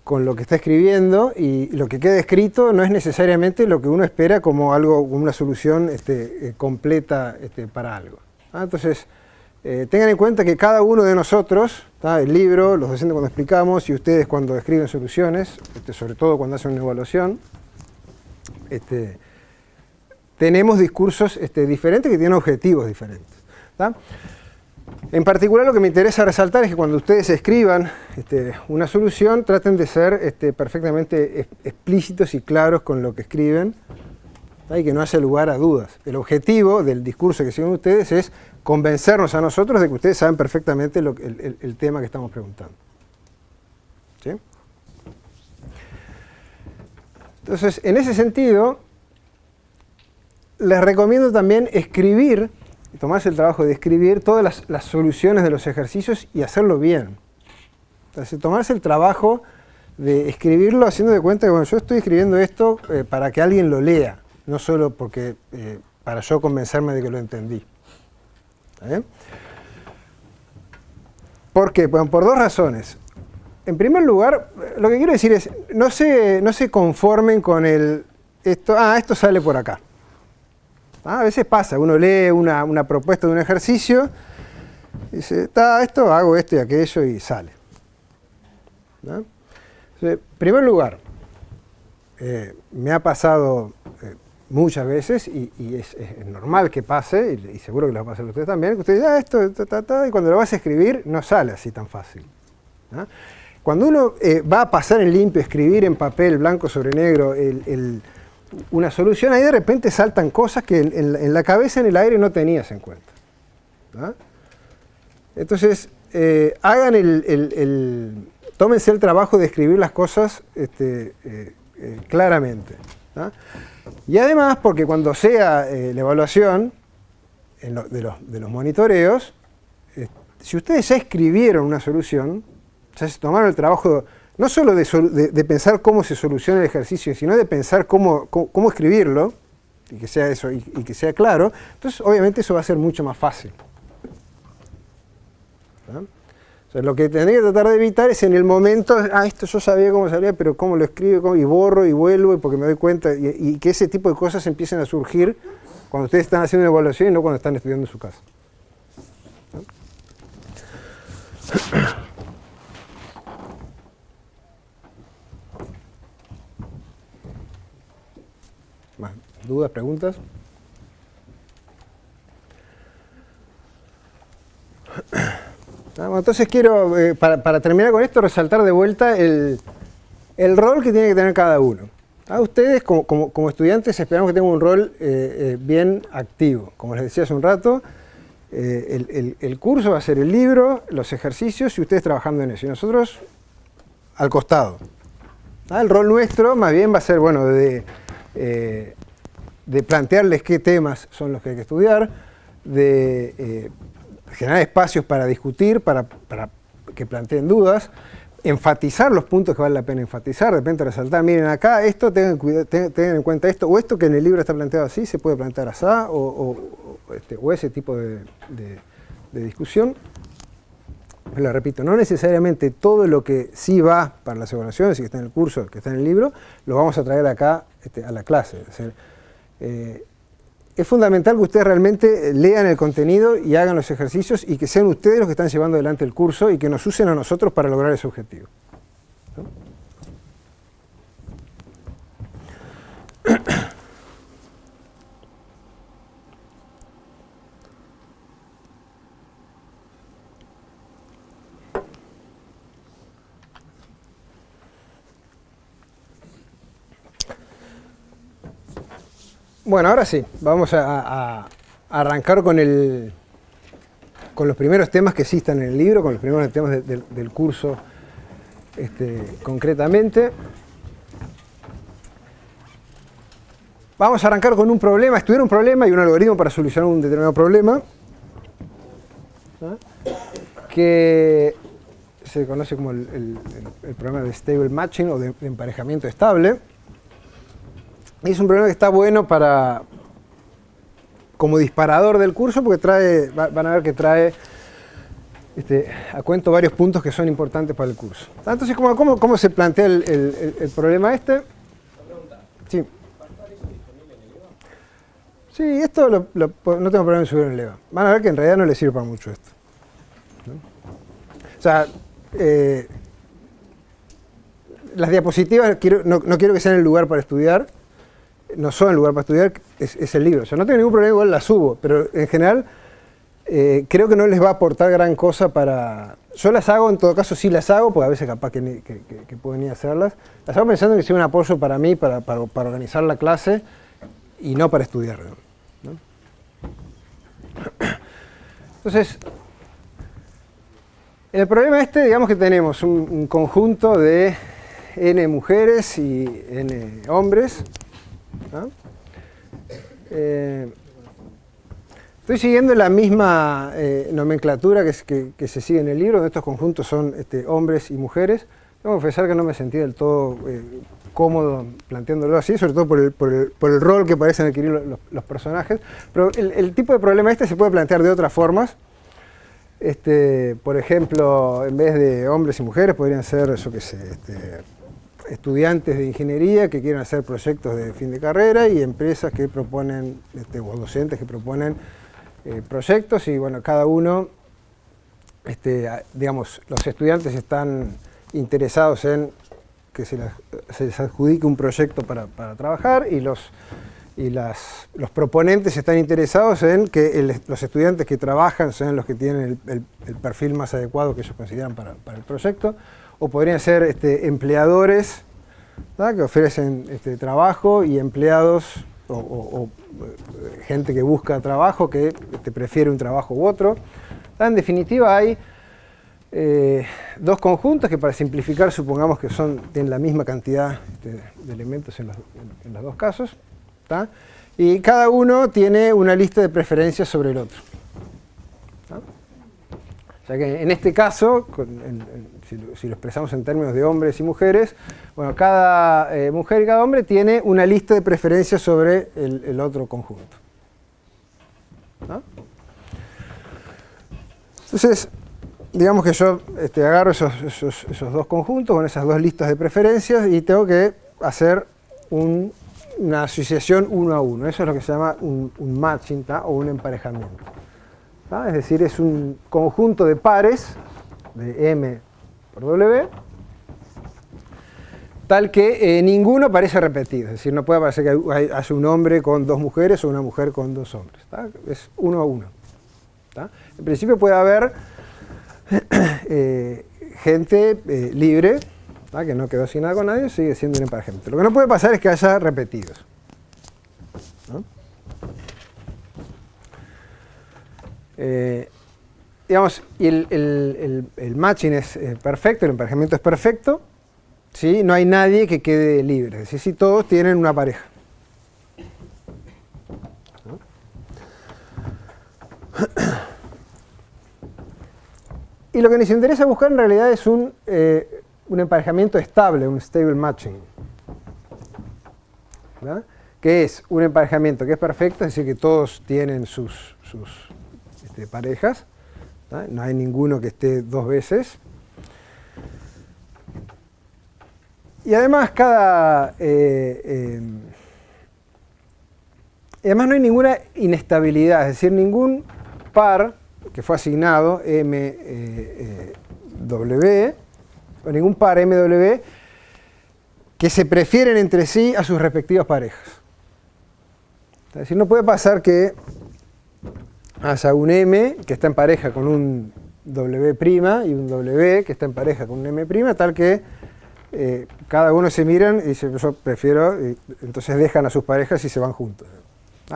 con lo que está escribiendo, y lo que queda escrito no es necesariamente lo que uno espera como una solución completa para algo. Entonces, tengan en cuenta que cada uno de nosotros, el libro, los docentes cuando explicamos y ustedes cuando escriben soluciones, sobre todo cuando hacen una evaluación, tenemos discursos diferentes que tienen objetivos diferentes, ¿tá? En particular, lo que me interesa resaltar es que cuando ustedes escriban una solución, traten de ser perfectamente explícitos y claros con lo que escriben, y que no haya lugar a dudas. El objetivo del discurso que siguen ustedes es convencernos a nosotros de que ustedes saben perfectamente el tema que estamos preguntando. ¿Sí? Entonces, en ese sentido, les recomiendo también escribir, tomarse el trabajo de escribir todas las soluciones de los ejercicios y hacerlo bien. Entonces, tomarse el trabajo de escribirlo haciendo de cuenta que, bueno, yo estoy escribiendo esto para que alguien lo lea, no solo porque para yo convencerme de que lo entendí. ¿Está bien? ¿Por qué? Bueno, por dos razones. En primer lugar, lo que quiero decir es, no se conformen con esto sale por acá. A veces pasa, uno lee una propuesta de un ejercicio, y dice, esto, hago esto y aquello y sale, ¿no? En primer lugar, me ha pasado muchas veces, y es normal que pase, y seguro que les va a pasar a ustedes también, que ustedes esto, y cuando lo vas a escribir no sale así tan fácil, ¿no? Cuando uno va a pasar en limpio, escribir en papel blanco sobre negro una solución, ahí de repente saltan cosas que en la cabeza, en el aire, no tenías en cuenta, ¿no? Entonces, tómense el trabajo de escribir las cosas claramente, ¿tá? Y además, porque cuando sea la evaluación de los monitoreos, si ustedes ya escribieron una solución, ya se tomaron el trabajo no solo de pensar cómo se soluciona el ejercicio, sino de pensar cómo escribirlo, y que sea eso, y que sea claro, entonces obviamente eso va a ser mucho más fácil. ¿tá? O sea, lo que tendría que tratar de evitar es en el momento, esto yo sabía cómo salía, pero cómo lo escribo, y borro y vuelvo, y porque me doy cuenta, y que ese tipo de cosas empiecen a surgir cuando ustedes están haciendo una evaluación y no cuando están estudiando en su casa. ¿Más dudas, preguntas? Bueno, entonces quiero, para terminar con esto, resaltar de vuelta el rol que tiene que tener cada uno. Ustedes, como estudiantes, esperamos que tengan un rol bien activo. Como les decía hace un rato, el curso va a ser el libro, los ejercicios y ustedes trabajando en eso. Y nosotros al costado. El rol nuestro más bien va a ser, bueno, de plantearles qué temas son los que hay que estudiar, de generar espacios para discutir, para que planteen dudas, enfatizar los puntos que vale la pena enfatizar, de repente resaltar, miren acá, esto tengan en cuenta esto, o esto que en el libro está planteado así, se puede plantear así, o ese tipo de discusión. Lo repito, no necesariamente todo lo que sí va para las evaluaciones y que está en el curso, que está en el libro, lo vamos a traer acá a la clase. Es decir, es fundamental que ustedes realmente lean el contenido y hagan los ejercicios y que sean ustedes los que están llevando adelante el curso y que nos usen a nosotros para lograr ese objetivo. ¿no? Bueno, ahora sí, vamos a arrancar con los primeros temas que sí están en el libro, con los primeros temas del curso concretamente. Vamos a arrancar con un problema, estudiar un problema y un algoritmo para solucionar un determinado problema, ¿no? Que se conoce como el problema de stable matching o de emparejamiento estable. Y es un problema que está bueno como disparador del curso porque van a ver que trae a cuento varios puntos que son importantes para el curso. Entonces, ¿cómo se plantea el problema este? Una pregunta. Sí. ¿Va a estar eso disponible en el EVA? Sí, esto no tengo problema en subirlo en el EVA. Van a ver que en realidad no les sirve para mucho esto. ¿no? O sea, las diapositivas no quiero que sean el lugar para estudiar. No son el lugar para estudiar, es el libro. O sea, no tengo ningún problema, igual las subo, pero en general creo que no les va a aportar gran cosa para... Yo las hago, en todo caso sí las hago, porque a veces capaz que pueden ni hacerlas. Las hago pensando que sea un apoyo para mí, para organizar la clase y no para estudiar. ¿no? Entonces, en el problema digamos que tenemos un conjunto de n mujeres y n hombres. ¿no? Estoy siguiendo la misma nomenclatura que se sigue en el libro, donde estos conjuntos son hombres y mujeres. Tengo que confesar que no me sentí del todo cómodo planteándolo así, sobre todo por el rol que parecen adquirir los personajes. Pero el tipo de problema se puede plantear de otras formas. Por ejemplo, en vez de hombres y mujeres, podrían ser, yo qué sé, estudiantes de ingeniería que quieren hacer proyectos de fin de carrera y empresas que proponen, o docentes que proponen proyectos y bueno, cada uno, digamos, los estudiantes están interesados en que se les adjudique un proyecto para trabajar y los proponentes están interesados en que los estudiantes que trabajan sean los que tienen el perfil más adecuado que ellos consideran para el proyecto. O podrían ser empleadores, ¿verdad? Que ofrecen trabajo y empleados o gente que busca trabajo que prefiere un trabajo u otro. En definitiva hay dos conjuntos que para simplificar supongamos que tienen la misma cantidad de elementos en los dos casos. ¿Tá? Y cada uno tiene una lista de preferencias sobre el otro. ¿Tá? O sea que en este caso, si lo expresamos en términos de hombres y mujeres, bueno, cada mujer y cada hombre tiene una lista de preferencias sobre el otro conjunto. ¿Tá? Entonces, digamos que yo agarro esos dos conjuntos con esas dos listas de preferencias y tengo que hacer una asociación uno a uno. Eso es lo que se llama un matching, ¿tá? O un emparejamiento. ¿Tá? Es decir, es un conjunto de pares de M por W, tal que ninguno parece repetido. Es decir, no puede parecer que haya un hombre con dos mujeres o una mujer con dos hombres. ¿Tá? Es uno a uno. ¿Tá? En principio puede haber gente libre, ¿tá? Que no quedó asignada con nadie, sigue siendo un emparejamiento. Lo que no puede pasar es que haya repetidos. ¿No? Digamos, y el matching es perfecto, el emparejamiento es perfecto, ¿sí? No hay nadie que quede libre, es decir, si todos tienen una pareja. ¿No? Y lo que nos interesa buscar en realidad es un emparejamiento estable, un stable matching. ¿Verdad? Que es un emparejamiento que es perfecto, es decir, que todos tienen sus parejas. ¿Verdad? No hay ninguno que esté dos veces. Y además además no hay ninguna inestabilidad, es decir, ningún par que fue asignado MW, o ningún par MW, que se prefieren entre sí a sus respectivas parejas. Es decir, no puede pasar que haya un M que está en pareja con un W' y un W que está en pareja con un M', tal que cada uno se miran y dice, yo prefiero, y entonces dejan a sus parejas y se van juntos.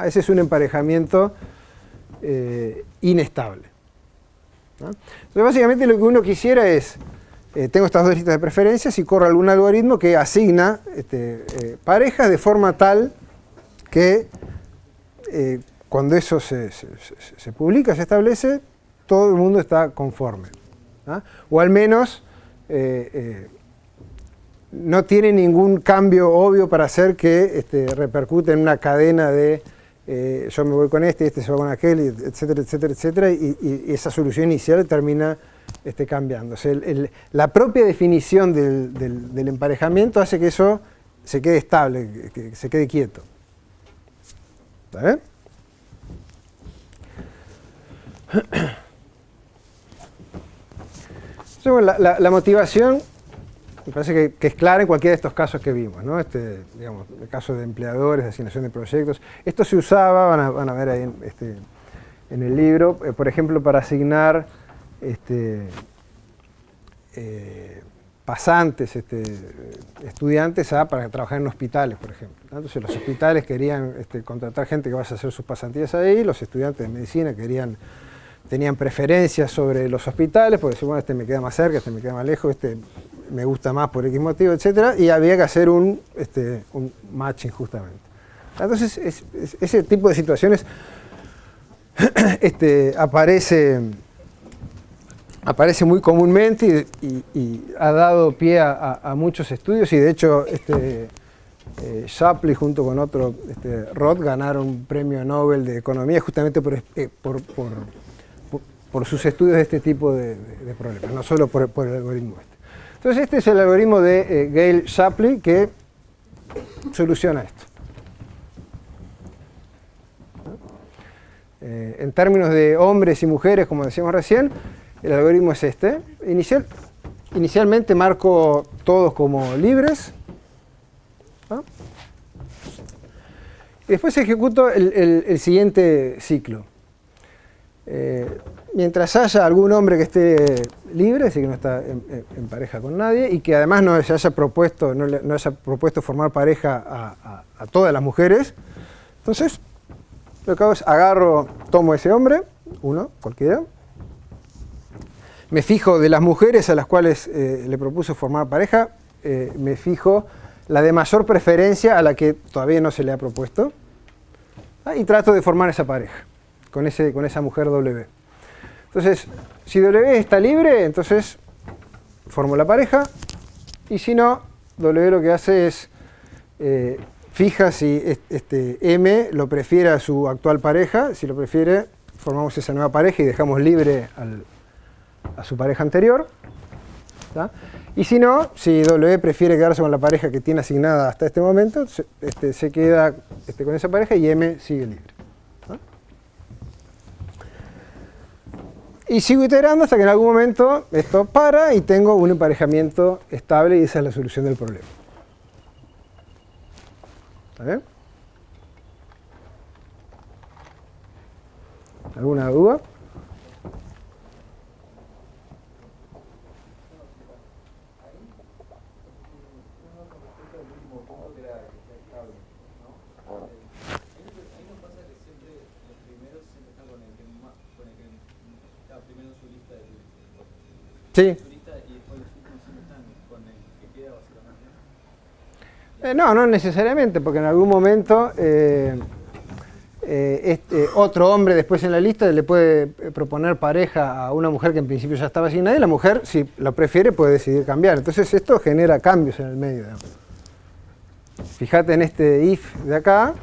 Ese es un emparejamiento inestable. ¿No? Entonces, básicamente lo que uno quisiera es, tengo estas dos listas de preferencias y corro algún algoritmo que asigna parejas de forma tal que cuando eso se publica, se establece, todo el mundo está conforme. ¿No? O al menos no tiene ningún cambio obvio para hacer que repercute en una cadena de yo me voy con este se va con aquel, etcétera, etcétera, etcétera, y esa solución inicial termina cambiando. O sea, la propia definición del emparejamiento hace que eso se quede estable, que se quede quieto. ¿Está bien? Entonces, bueno, la motivación me parece que es clara en cualquiera de estos casos que vimos, ¿no? Digamos, el caso de empleadores, de asignación de proyectos. Esto se usaba, van a ver ahí en el libro, por ejemplo, para asignar pasantes, estudiantes para trabajar en hospitales, por ejemplo. Entonces los hospitales querían contratar gente que vaya a hacer sus pasantías ahí, los estudiantes de medicina tenían preferencias sobre los hospitales, porque decían, bueno, este me queda más cerca, este me queda más lejos, este me gusta más por X motivo, etc. Y había que hacer un matching justamente. Entonces, ese tipo de situaciones aparece muy comúnmente y ha dado pie a muchos estudios, y de hecho Shapley junto con otro, Roth, ganaron un premio Nobel de Economía justamente por sus estudios de este tipo de problemas, no solo por el algoritmo este. Entonces este es el algoritmo de Gale-Shapley que soluciona esto. En términos de hombres y mujeres, como decíamos recién, el algoritmo es este. Inicialmente marco todos como libres. ¿No? Y después ejecuto el siguiente ciclo. Mientras haya algún hombre que esté libre, es decir, que no está en pareja con nadie, y que además no haya propuesto formar pareja a todas las mujeres, entonces lo que hago es tomo ese hombre, uno, cualquiera, me fijo de las mujeres a las cuales le propuso formar pareja, me fijo la de mayor preferencia a la que todavía no se le ha propuesto, y trato de formar esa pareja con esa mujer W. Entonces, si W está libre, entonces formo la pareja, y si no, W lo que hace es fija si M lo prefiere a su actual pareja. Si lo prefiere, formamos esa nueva pareja y dejamos libre a su pareja anterior, ¿tá? Y si no, si W prefiere quedarse con la pareja que tiene asignada hasta este momento, se queda con esa pareja y M sigue libre, ¿tá? Y sigo iterando hasta que en algún momento esto para y tengo un emparejamiento estable, y esa es la solución del problema. ¿Está bien? ¿Alguna duda? Sí. No necesariamente, porque en algún momento otro hombre después en la lista le puede proponer pareja a una mujer que en principio ya estaba asignada, y la mujer, si lo prefiere, puede decidir cambiar. Entonces esto genera cambios en el medio, digamos. Fíjate en este if de acá,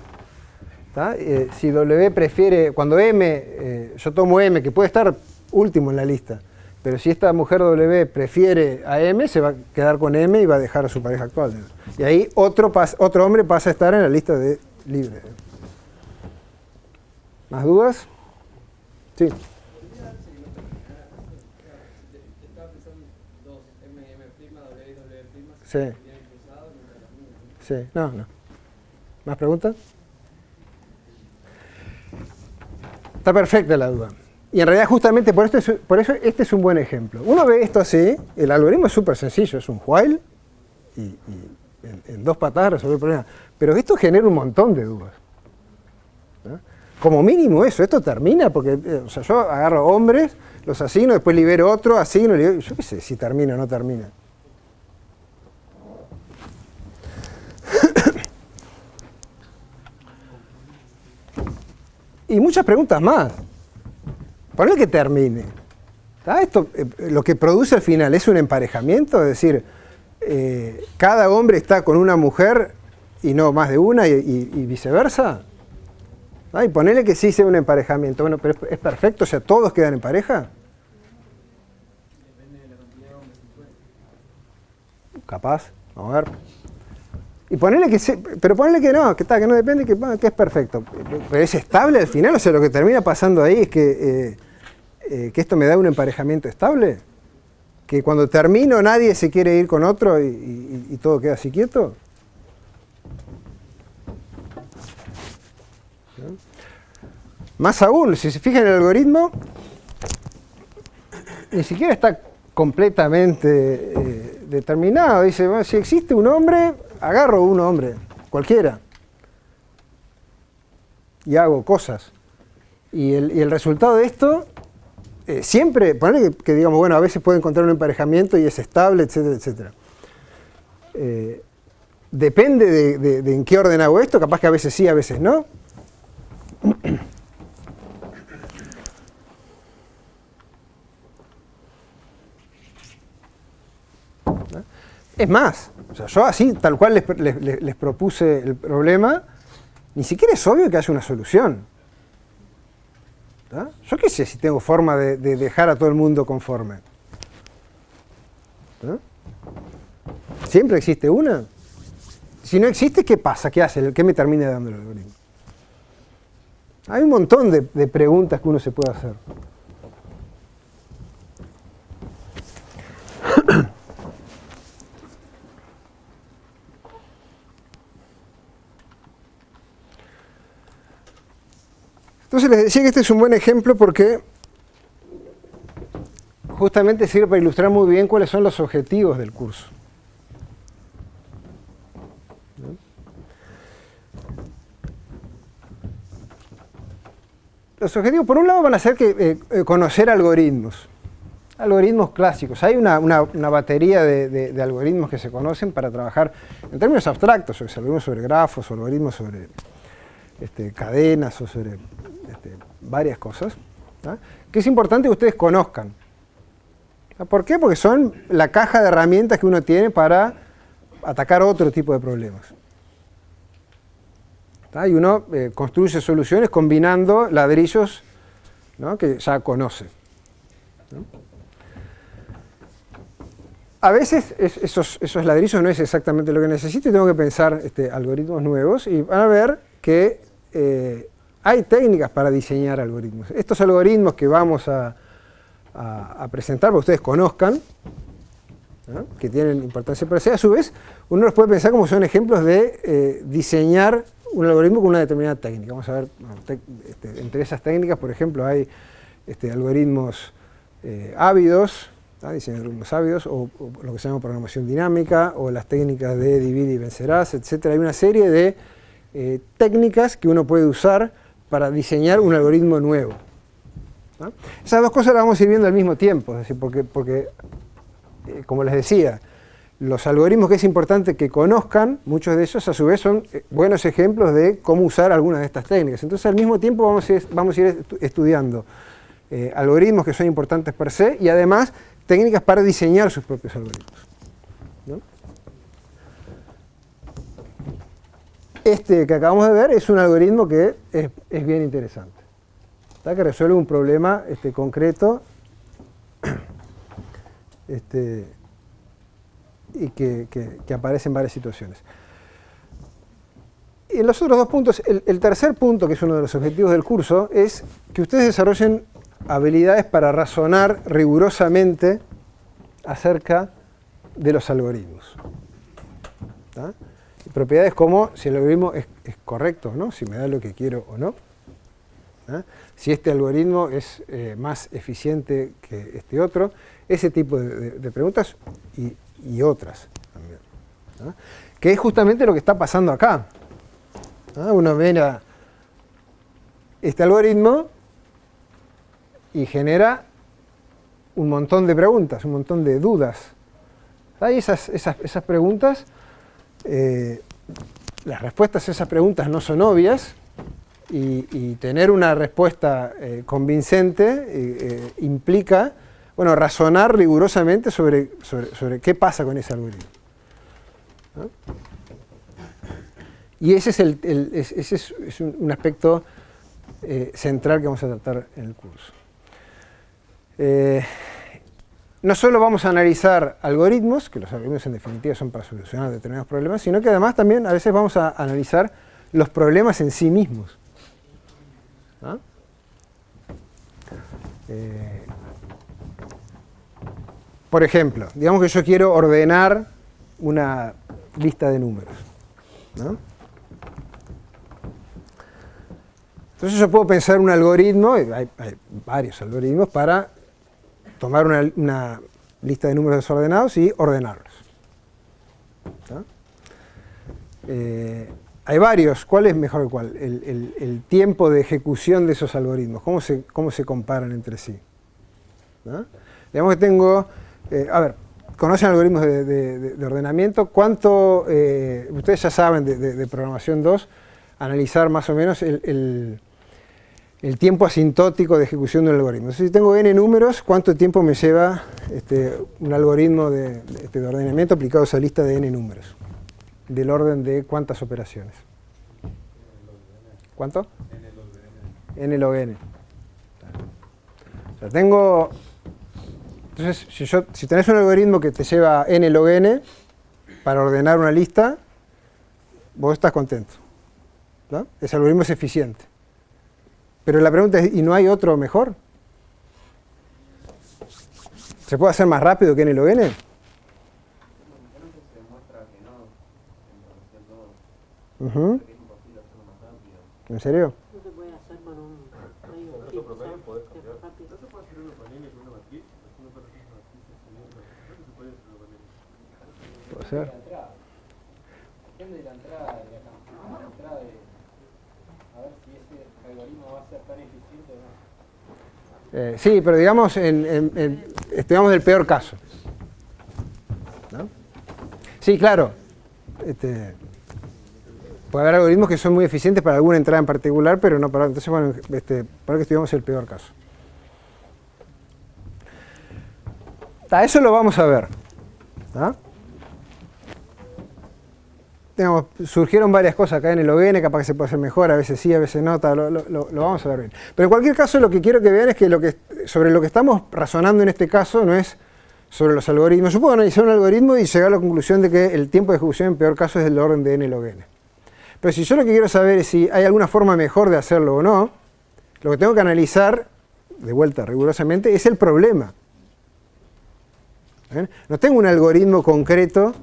¿tá? Si W prefiere, cuando M, yo tomo M, que puede estar último en la lista, pero si esta mujer W prefiere a M, se va a quedar con M y va a dejar a su pareja actual. Y ahí otro hombre pasa a estar en la lista de libre. ¿Más dudas? Sí. Sí. Sí, no. ¿Más preguntas? Está perfecta la duda. Y en realidad justamente por eso este es un buen ejemplo. Uno ve esto así, el algoritmo es súper sencillo, es un while y en 2 patadas resolver el problema. Pero esto genera un montón de dudas, ¿no? Como mínimo eso, esto termina porque o sea, yo agarro hombres, los asigno, después libero otro, asigno, libero, yo qué sé si termina o no termina. Y muchas preguntas más. Ponle que termine. Esto, lo que produce al final es un emparejamiento, es decir, cada hombre está con una mujer y no más de una y viceversa. Y ponele que sí sea un emparejamiento. Bueno, pero es perfecto, o sea, todos quedan en pareja. Depende de la cantidad de hombres que Capaz, vamos a ver. Y ponele que sí, pero ponele que no, que no depende, que es perfecto. Pero es estable al final, o sea, lo que termina pasando ahí es que esto me da un emparejamiento estable. Que cuando termino nadie se quiere ir con otro y todo queda así quieto. ¿No? Más aún, si se fijan en el algoritmo, ni siquiera está completamente determinado. Dice, bueno, si existe un hombre, agarro un hombre, cualquiera, y hago cosas. Y el resultado de esto, siempre, ponele que digamos, bueno, a veces puedo encontrar un emparejamiento y es estable, etcétera, etcétera. Depende de en qué orden hago esto, capaz que a veces sí, a veces no. Es más, o sea, yo así, tal cual les propuse el problema, ni siquiera es obvio que haya una solución. ¿Tá? Yo qué sé si tengo forma de dejar a todo el mundo conforme. ¿Tá? ¿Siempre existe una? Si no existe, ¿qué pasa? ¿Qué hace? ¿Qué me termina dando el algoritmo? Hay un montón de preguntas que uno se puede hacer. Entonces les decía que este es un buen ejemplo porque justamente sirve para ilustrar muy bien cuáles son los objetivos del curso. ¿No? Los objetivos, por un lado, van a ser conocer algoritmos. algoritmos clásicos. Hay una batería de algoritmos que se conocen para trabajar en términos abstractos, algoritmos sobre grafos, o algoritmos sobre cadenas o sobre varias cosas, ¿tá? Que es importante que ustedes conozcan. ¿Por qué? Porque son la caja de herramientas que uno tiene para atacar otro tipo de problemas. ¿Tá? Y uno construye soluciones combinando ladrillos, ¿no?, que ya conoce, ¿no? A veces esos ladrillos no es exactamente lo que necesito y tengo que pensar algoritmos nuevos, y van a ver que hay técnicas para diseñar algoritmos. Estos algoritmos que vamos a presentar, para que ustedes conozcan, ¿no?, que tienen importancia para sí, a su vez uno los puede pensar como son ejemplos de diseñar un algoritmo con una determinada técnica. Vamos a ver, entre esas técnicas, por ejemplo, hay algoritmos ávidos, ¿tá? Diseño de algoritmos ávidos, o lo que se llama programación dinámica, o las técnicas de divide y vencerás, etc. Hay una serie de técnicas que uno puede usar para diseñar un algoritmo nuevo, ¿no? Esas dos cosas las vamos a ir viendo al mismo tiempo, es decir, porque como les decía, los algoritmos que es importante que conozcan, muchos de ellos a su vez son buenos ejemplos de cómo usar algunas de estas técnicas. Entonces al mismo tiempo vamos a ir estudiando algoritmos que son importantes per se y además técnicas para diseñar sus propios algoritmos, ¿no? Este que acabamos de ver es un algoritmo que es bien interesante, ¿tá? Que resuelve un problema concreto y que aparece en varias situaciones. Y en los otros dos puntos, el tercer punto, que es uno de los objetivos del curso, es que ustedes desarrollen habilidades para razonar rigurosamente acerca de los algoritmos, ¿tá? Y propiedades como si el algoritmo es correcto o no, si me da lo que quiero o no, ¿tá? Si este algoritmo es más eficiente que este otro, ese tipo de preguntas y otras también, ¿tá? Que es justamente lo que está pasando acá, ¿tá? Uno ve este algoritmo y genera un montón de preguntas, un montón de dudas. ¿Tá? Y esas preguntas, las respuestas a esas preguntas no son obvias, y tener una respuesta convincente implica, bueno, razonar rigurosamente sobre qué pasa con ese algoritmo, ¿no? Y ese es un aspecto central que vamos a tratar en el curso. No solo vamos a analizar algoritmos, que los algoritmos en definitiva son para solucionar determinados problemas, sino que además también a veces vamos a analizar los problemas en sí mismos, ¿no? Por ejemplo, digamos que yo quiero ordenar una lista de números, ¿no? Entonces yo puedo pensar un algoritmo, hay varios algoritmos para tomar una lista de números desordenados y ordenarlos, ¿no? Hay varios. ¿Cuál es mejor que cuál? El tiempo de ejecución de esos algoritmos. ¿Cómo se comparan entre sí? ¿No? Digamos que tengo... a ver, ¿conocen algoritmos de ordenamiento? ¿Cuánto... ustedes ya saben de programación 2, analizar más o menos el tiempo asintótico de ejecución de un algoritmo. Entonces, si tengo n números, ¿cuánto tiempo me lleva un algoritmo de ordenamiento aplicado a esa lista de n números? Del orden de ¿cuántas operaciones? ¿Cuánto? N log n. O sea, tengo... Entonces, si tenés un algoritmo que te lleva n log n para ordenar una lista, vos estás contento, ¿no? Ese algoritmo es eficiente. Pero la pregunta es, ¿y no hay otro mejor? ¿Se puede hacer más rápido que n log n? Uh-huh. ¿En serio? No se puede hacer con un medio Con chip, otro promedio ¿sabes? podés Que es cambiar. rápido. No se puede hacer uno con N y uno matriz, haciendo operaciones matrices teniendo. Creo que se puede hacer uno con N. Puede ser. Depende de la entrada de acá. La entrada de... A ver si ese algoritmo va a ser tan eficiente o no. Sí, pero digamos, digamos del peor caso. ¿No? Sí, claro. Puede haber algoritmos que son muy eficientes para alguna entrada en particular, pero no para... Entonces, bueno, para que estudiamos el peor caso. Eso lo vamos a ver. ¿Ah? Digamos, surgieron varias cosas acá en el OGN, capaz que se puede hacer mejor, a veces sí, a veces no, lo vamos a ver bien. Pero en cualquier caso, lo que quiero que vean es que, sobre lo que estamos razonando en este caso no es sobre los algoritmos. Yo puedo analizar un algoritmo y llegar a la conclusión de que el tiempo de ejecución en peor caso es del orden de n log n. Pero si yo lo que quiero saber es si hay alguna forma mejor de hacerlo o no, lo que tengo que analizar, de vuelta rigurosamente, es el problema. ¿Ven? No tengo un algoritmo concreto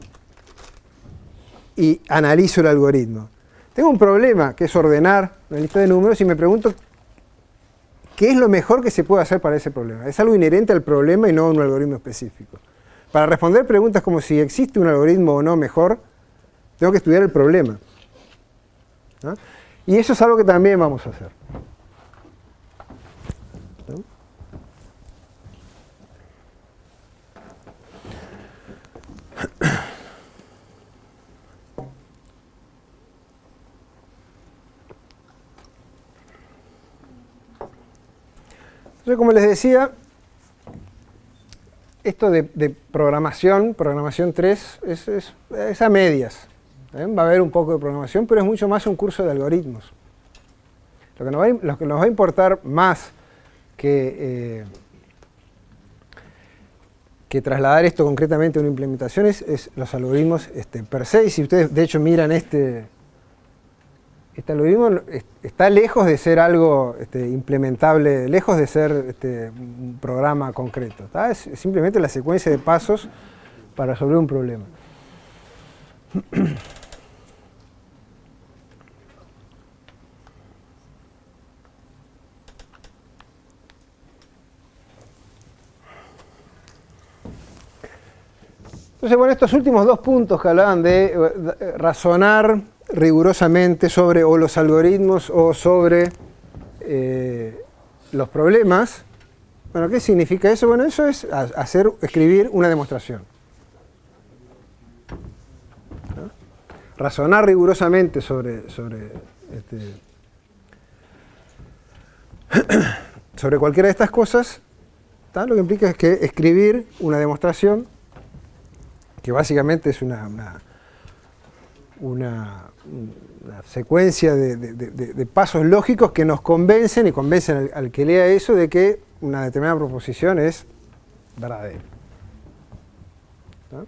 y analizo el algoritmo. Tengo un problema, que es ordenar una lista de números, y me pregunto qué es lo mejor que se puede hacer para ese problema. Es algo inherente al problema y no a un algoritmo específico. Para responder preguntas como si existe un algoritmo o no mejor, tengo que estudiar el problema. ¿No? Y eso es algo que también vamos a hacer. ¿No? Entonces, como les decía, esto de programación 3, es a medias. Va a haber un poco de programación, pero es mucho más un curso de algoritmos. Lo que nos va a importar más que trasladar esto concretamente a una implementación es los algoritmos per se. Y si ustedes de hecho miran este algoritmo, está lejos de ser algo implementable, lejos de ser un programa concreto. Es simplemente la secuencia de pasos para resolver un problema. Entonces, bueno, estos últimos dos puntos que hablaban de razonar rigurosamente sobre o los algoritmos o sobre los problemas, bueno, ¿qué significa eso? Bueno, eso es escribir una demostración. ¿No? Razonar rigurosamente sobre cualquiera de estas cosas, lo que implica es que escribir una demostración que básicamente es una secuencia de pasos lógicos que nos convencen y convencen al que lea eso de que una determinada proposición es verdadera. ¿No?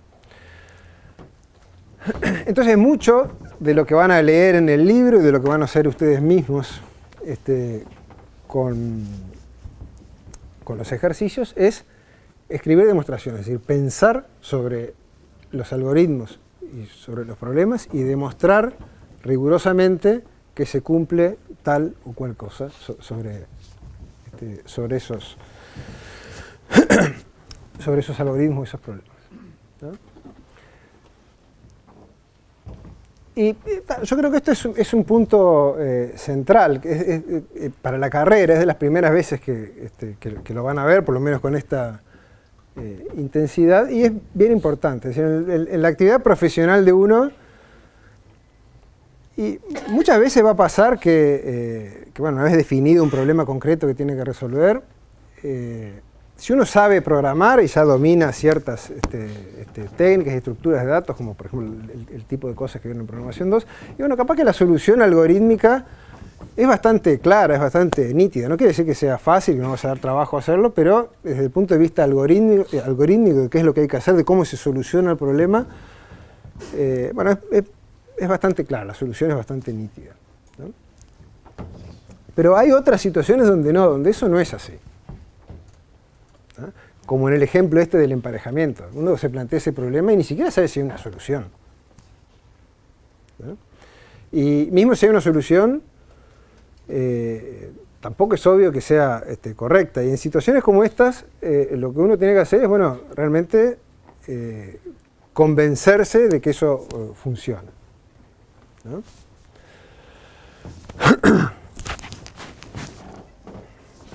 Entonces, mucho de lo que van a leer en el libro y de lo que van a hacer ustedes mismos con los ejercicios es escribir demostraciones, es decir, pensar sobre los algoritmos y sobre los problemas y demostrar rigurosamente que se cumple tal o cual cosa sobre esos algoritmos y esos problemas. ¿No? Y yo creo que esto es un punto central para la carrera, es de las primeras veces que lo van a ver, por lo menos con esta intensidad, y es bien importante. Es decir, en la actividad profesional de uno, y muchas veces va a pasar que bueno, una vez definido un problema concreto que tiene que resolver, si uno sabe programar y ya domina ciertas técnicas y estructuras de datos, como por ejemplo el tipo de cosas que vienen en programación 2, y bueno, capaz que la solución algorítmica es bastante clara, es bastante nítida. No quiere decir que sea fácil, que no vas a dar trabajo a hacerlo, pero desde el punto de vista algorítmico de qué es lo que hay que hacer, de cómo se soluciona el problema, bueno, es bastante clara, la solución es bastante nítida, ¿no? Pero hay otras situaciones donde eso no es así. ¿No? Como en el ejemplo del emparejamiento. Uno se plantea ese problema y ni siquiera sabe si hay una solución. ¿No? Y mismo si hay una solución, tampoco es obvio que sea correcta. Y en situaciones como estas, lo que uno tiene que hacer es, bueno, realmente convencerse de que eso funciona. ¿No?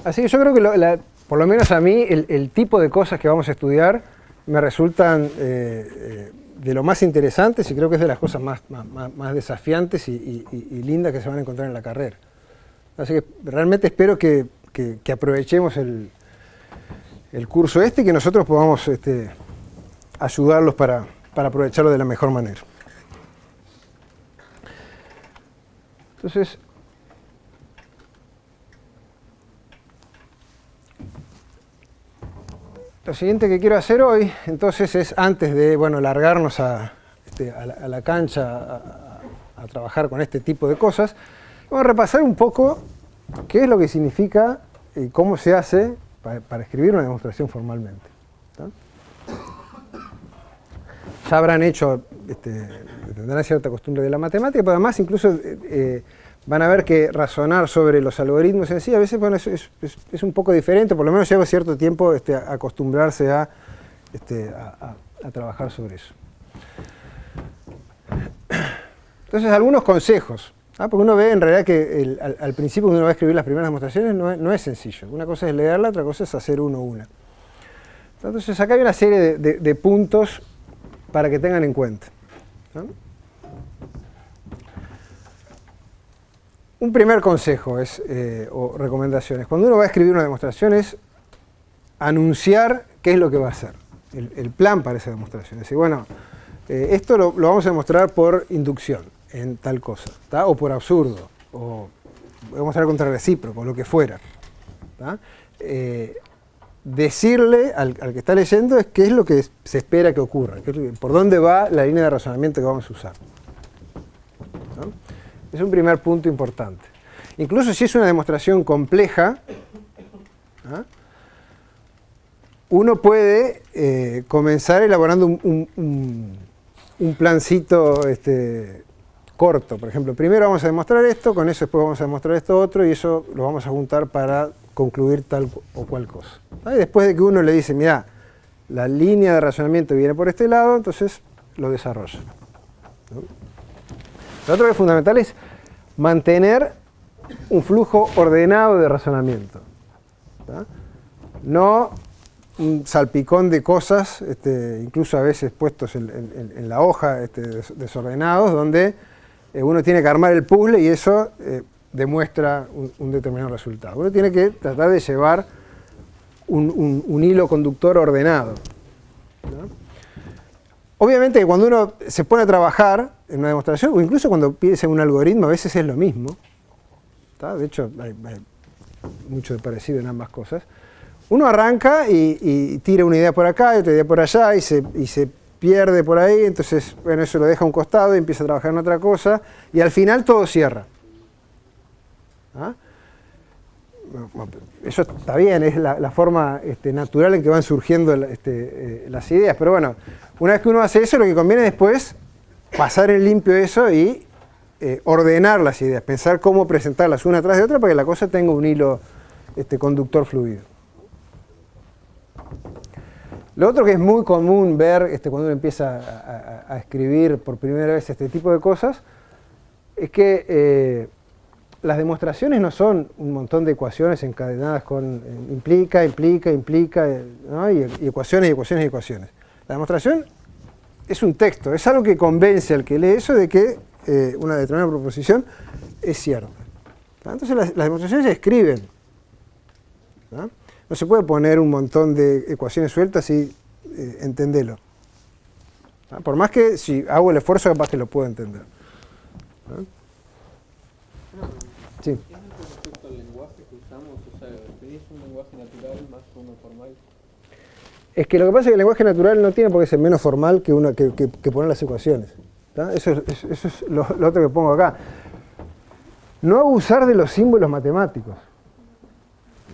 Así que yo creo que por lo menos a mí el tipo de cosas que vamos a estudiar me resultan de lo más interesantes y creo que es de las cosas más desafiantes y lindas que se van a encontrar en la carrera. Así que realmente espero que aprovechemos el curso y que nosotros podamos ayudarlos para aprovecharlo de la mejor manera. Entonces, lo siguiente que quiero hacer hoy, entonces, es antes de largarnos a la cancha a trabajar con este tipo de cosas, vamos a repasar un poco qué es lo que significa y cómo se hace para escribir una demostración formalmente. ¿Tá? Ya habrán hecho, tendrán cierta costumbre de la matemática, pero además incluso van a ver que razonar sobre los algoritmos en sí a veces es un poco diferente, por lo menos lleva cierto tiempo acostumbrarse a trabajar sobre eso. Entonces, algunos consejos, porque uno ve en realidad que al principio cuando uno va a escribir las primeras demostraciones no es sencillo. Una cosa es leerla, otra cosa es hacer una. Entonces acá hay una serie de puntos para que tengan en cuenta, ¿no? Un primer consejo o recomendación es, cuando uno va a escribir una demostración, es anunciar qué es lo que va a hacer, el plan para esa demostración. Es decir, bueno, esto lo vamos a demostrar por inducción, en tal cosa, ¿tá? O por absurdo, o voy a mostrar contra recíproco, lo que fuera. ¿Tá? Decirle al que está leyendo es qué es lo que se espera que ocurra, por dónde va la línea de razonamiento que vamos a usar. ¿No? Es un primer punto importante. Incluso si es una demostración compleja, uno puede comenzar elaborando un plancito corto. Por ejemplo, primero vamos a demostrar esto, con eso después vamos a demostrar esto otro, y eso lo vamos a juntar para concluir tal o cual cosa. Y después de que uno le dice, mira, la línea de razonamiento viene por este lado, entonces lo desarrolla. ¿No? Lo otro que es fundamental es mantener un flujo ordenado de razonamiento. ¿Tá? No un salpicón de cosas, incluso a veces puestos en la hoja, desordenados, donde uno tiene que armar el puzzle y eso demuestra un determinado resultado. Uno tiene que tratar de llevar un hilo conductor ordenado, ¿no? Obviamente que cuando uno se pone a trabajar en una demostración, o incluso cuando piensa en un algoritmo, a veces es lo mismo. ¿Tá? De hecho, hay mucho de parecido en ambas cosas. Uno arranca y tira una idea por acá y otra idea por allá y se pierde por ahí, entonces, bueno, eso lo deja a un costado y empieza a trabajar en otra cosa y al final todo cierra. ¿Ah? Eso está bien, es la forma natural en que van surgiendo las ideas, pero bueno, una vez que uno hace eso, lo que conviene después pasar en limpio eso y ordenar las ideas, pensar cómo presentarlas una tras de otra para que la cosa tenga un hilo conductor fluido. Lo otro que es muy común ver cuando uno empieza a escribir por primera vez este tipo de cosas es que las demostraciones no son un montón de ecuaciones encadenadas con implica, ¿no? y ecuaciones. La demostración es un texto, es algo que convence al que lee eso de que una determinada proposición es cierta. Entonces las demostraciones se escriben. ¿No? No se puede poner un montón de ecuaciones sueltas y entenderlo. ¿No? Por más que si hago el esfuerzo capaz que lo puedo entender. ¿No? Sí. ¿Qué es respecto al lenguaje que usamos? O sea, ¿es un lenguaje natural más que uno formal? Es que lo que pasa es que el lenguaje natural no tiene por qué ser menos formal que poner las ecuaciones. ¿Tá? Eso es lo otro que pongo acá. No abusar de los símbolos matemáticos.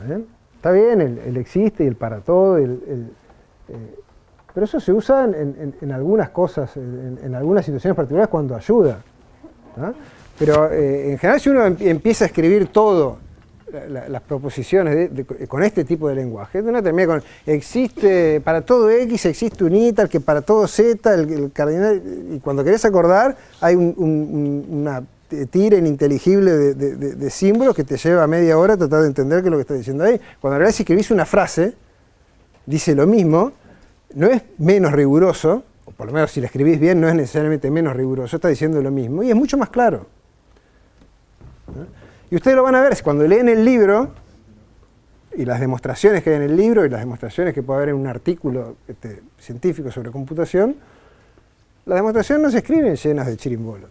¿Ven? Está bien, el existe y el para todo, pero eso se usa en algunas cosas, en algunas situaciones particulares cuando ayuda. ¿Tá? Pero en general, si uno empieza a escribir todo, las proposiciones con este tipo de lenguaje, uno termina con, existe, para todo X existe un Y, tal que para todo Z, el cardinal, y cuando querés acordar, hay una tira ininteligible de símbolos que te lleva media hora a tratar de entender qué es lo que está diciendo ahí. Cuando en realidad si escribís una frase, dice lo mismo, no es menos riguroso, o por lo menos si la escribís bien no es necesariamente menos riguroso, está diciendo lo mismo y es mucho más claro. Y ustedes lo van a ver cuando leen el libro y las demostraciones que hay en el libro y las demostraciones que puede haber en un artículo científico sobre computación, las demostraciones no se escriben llenas de chirimbolos.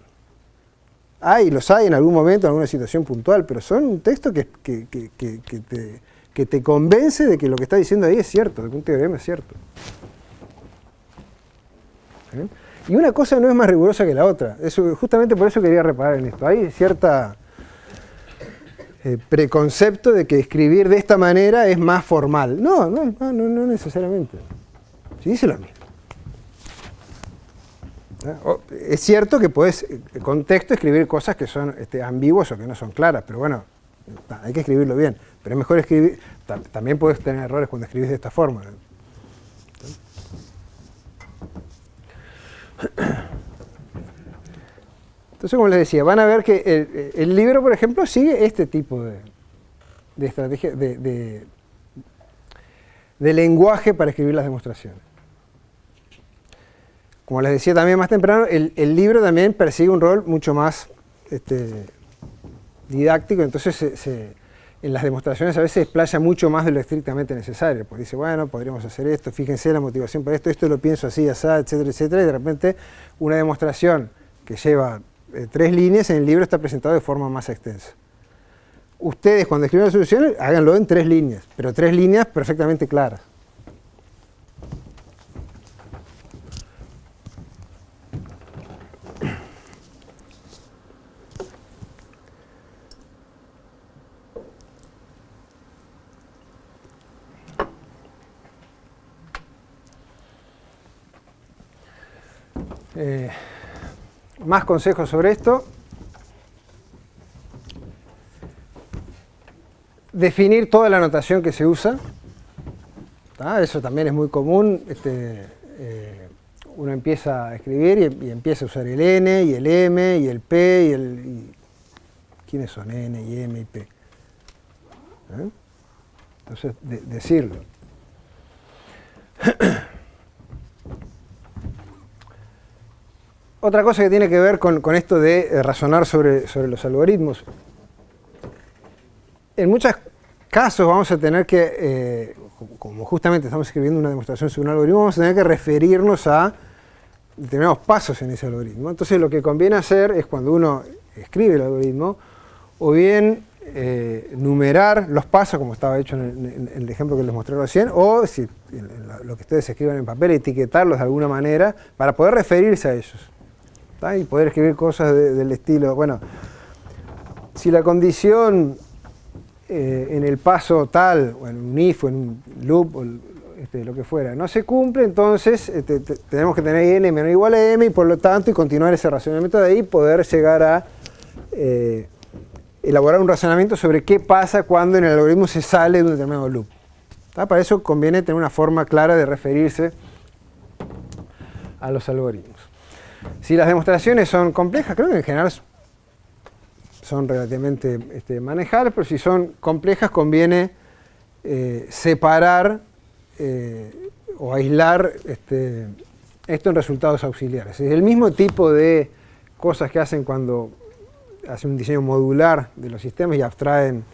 Los hay en algún momento, en alguna situación puntual, pero son un texto que te convence de que lo que está diciendo ahí es cierto, de que un teorema es cierto. ¿Sí? Y una cosa no es más rigurosa que la otra. Justamente por eso quería reparar en esto. Hay cierta preconcepto de que escribir de esta manera es más formal. No necesariamente. Sí, dice lo mismo. Es cierto que puedes, con texto, escribir cosas que son ambiguas o que no son claras, pero bueno, hay que escribirlo bien. Pero es mejor escribir, también puedes tener errores cuando escribís de esta forma. Entonces, como les decía, van a ver que el libro, por ejemplo, sigue este tipo de estrategia, de lenguaje para escribir las demostraciones. Como les decía también más temprano, el libro también persigue un rol mucho más didáctico, entonces en las demostraciones a veces explaya mucho más de lo estrictamente necesario, porque dice, bueno, podríamos hacer esto, fíjense la motivación para esto lo pienso así, así, etcétera, etcétera, y de repente una demostración que lleva 3 líneas en el libro está presentado de forma más extensa. Ustedes cuando escriben las soluciones, háganlo en 3 líneas, pero 3 líneas perfectamente claras. Más consejos sobre esto. Definir toda la notación que se usa. Eso también es muy común. Uno empieza a escribir y empieza a usar el N y el M y el P ¿quiénes son N y M y P? Entonces, decirlo. Otra cosa que tiene que ver con esto de razonar sobre los algoritmos. En muchos casos vamos a tener que, como justamente estamos escribiendo una demostración sobre un algoritmo, vamos a tener que referirnos a determinados pasos en ese algoritmo. Entonces lo que conviene hacer es cuando uno escribe el algoritmo, o bien numerar los pasos, como estaba hecho en el ejemplo que les mostré recién, o si lo que ustedes escriban en papel, etiquetarlos de alguna manera para poder referirse a ellos. Y poder escribir cosas del estilo, bueno, si la condición en el paso tal, o en un if, o en un loop, o lo que fuera, no se cumple, entonces tenemos que tener n menor o igual a m, y por lo tanto, y continuar ese razonamiento de ahí, poder llegar a elaborar un razonamiento sobre qué pasa cuando en el algoritmo se sale de un determinado loop. Para eso conviene tener una forma clara de referirse a los algoritmos. Si las demostraciones son complejas, creo que en general son relativamente manejables, pero si son complejas conviene separar o aislar esto en resultados auxiliares. Es el mismo tipo de cosas que hacen cuando hacen un diseño modular de los sistemas y abstraen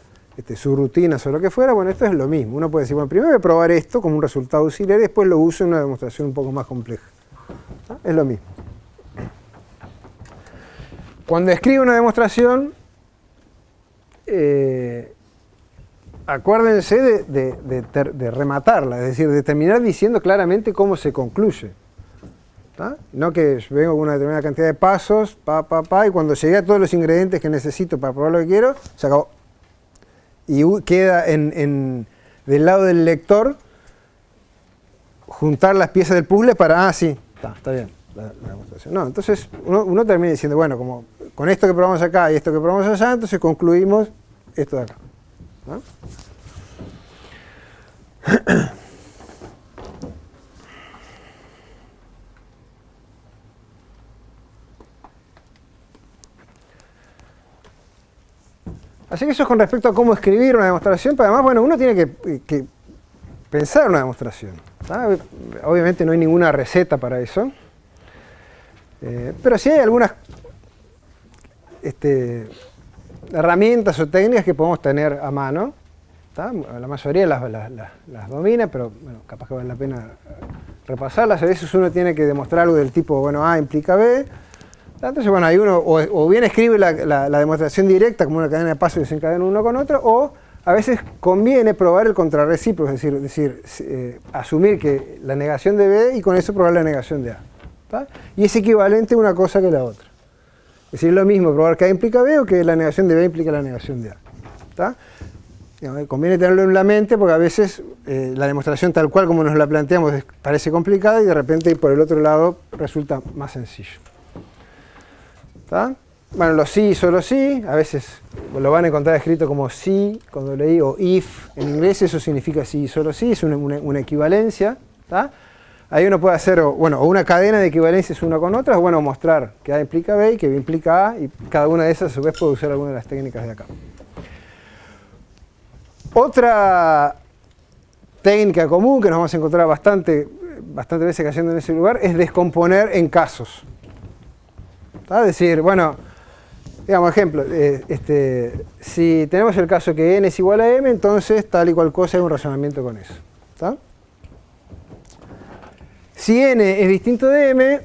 subrutinas o lo que fuera. Bueno, esto es lo mismo. Uno puede decir, bueno, primero voy a probar esto como un resultado auxiliar y después lo uso en una demostración un poco más compleja. Es lo mismo. Cuando escribo una demostración, acuérdense de rematarla, es decir, de terminar diciendo claramente cómo se concluye. No que vengo con una determinada cantidad de pasos, y cuando llegué a todos los ingredientes que necesito para probar lo que quiero, se acabó. Y queda del lado del lector juntar las piezas del puzzle para, sí, está bien. La demostración. No, entonces uno termina diciendo, bueno, como con esto que probamos acá y esto que probamos allá, entonces concluimos esto de acá. ¿No? Así que eso es con respecto a cómo escribir una demostración, pero además, bueno, uno tiene que pensar una demostración. ¿Tá? Obviamente no hay ninguna receta para eso, pero sí hay algunas herramientas o técnicas que podemos tener a mano. ¿Tá? La mayoría las domina, pero bueno, capaz que vale la pena repasarlas. A veces uno tiene que demostrar algo del tipo, bueno, A implica B. Entonces, bueno, ahí uno o bien escribe la demostración directa como una cadena de pasos que se encadenan uno con otro, o a veces conviene probar el contrarrecíproco, es decir, asumir que la negación de B y con eso probar la negación de A. ¿Tá? Y es equivalente una cosa que la otra. Es decir, es lo mismo probar que A implica B o que la negación de B implica la negación de A. ¿Tá? Conviene tenerlo en la mente porque a veces la demostración tal cual como nos la planteamos parece complicada y de repente ir por el otro lado resulta más sencillo. ¿Tá? Bueno, los sí y solo sí, a veces lo van a encontrar escrito como sí, cuando leí, o if en inglés, eso significa sí y solo sí, es una equivalencia. ¿Tá? Ahí uno puede hacer o una cadena de equivalencias una con otras, o bueno, mostrar que A implica B y que B implica A, y cada una de esas a su vez puede usar alguna de las técnicas de acá. Otra técnica común que nos vamos a encontrar bastante veces cayendo en ese lugar es descomponer en casos. ¿Tá? Es decir, bueno, digamos, ejemplo, si tenemos el caso que n es igual a m, entonces tal y cual cosa hay un razonamiento con eso. ¿Tá? Si n es distinto de m,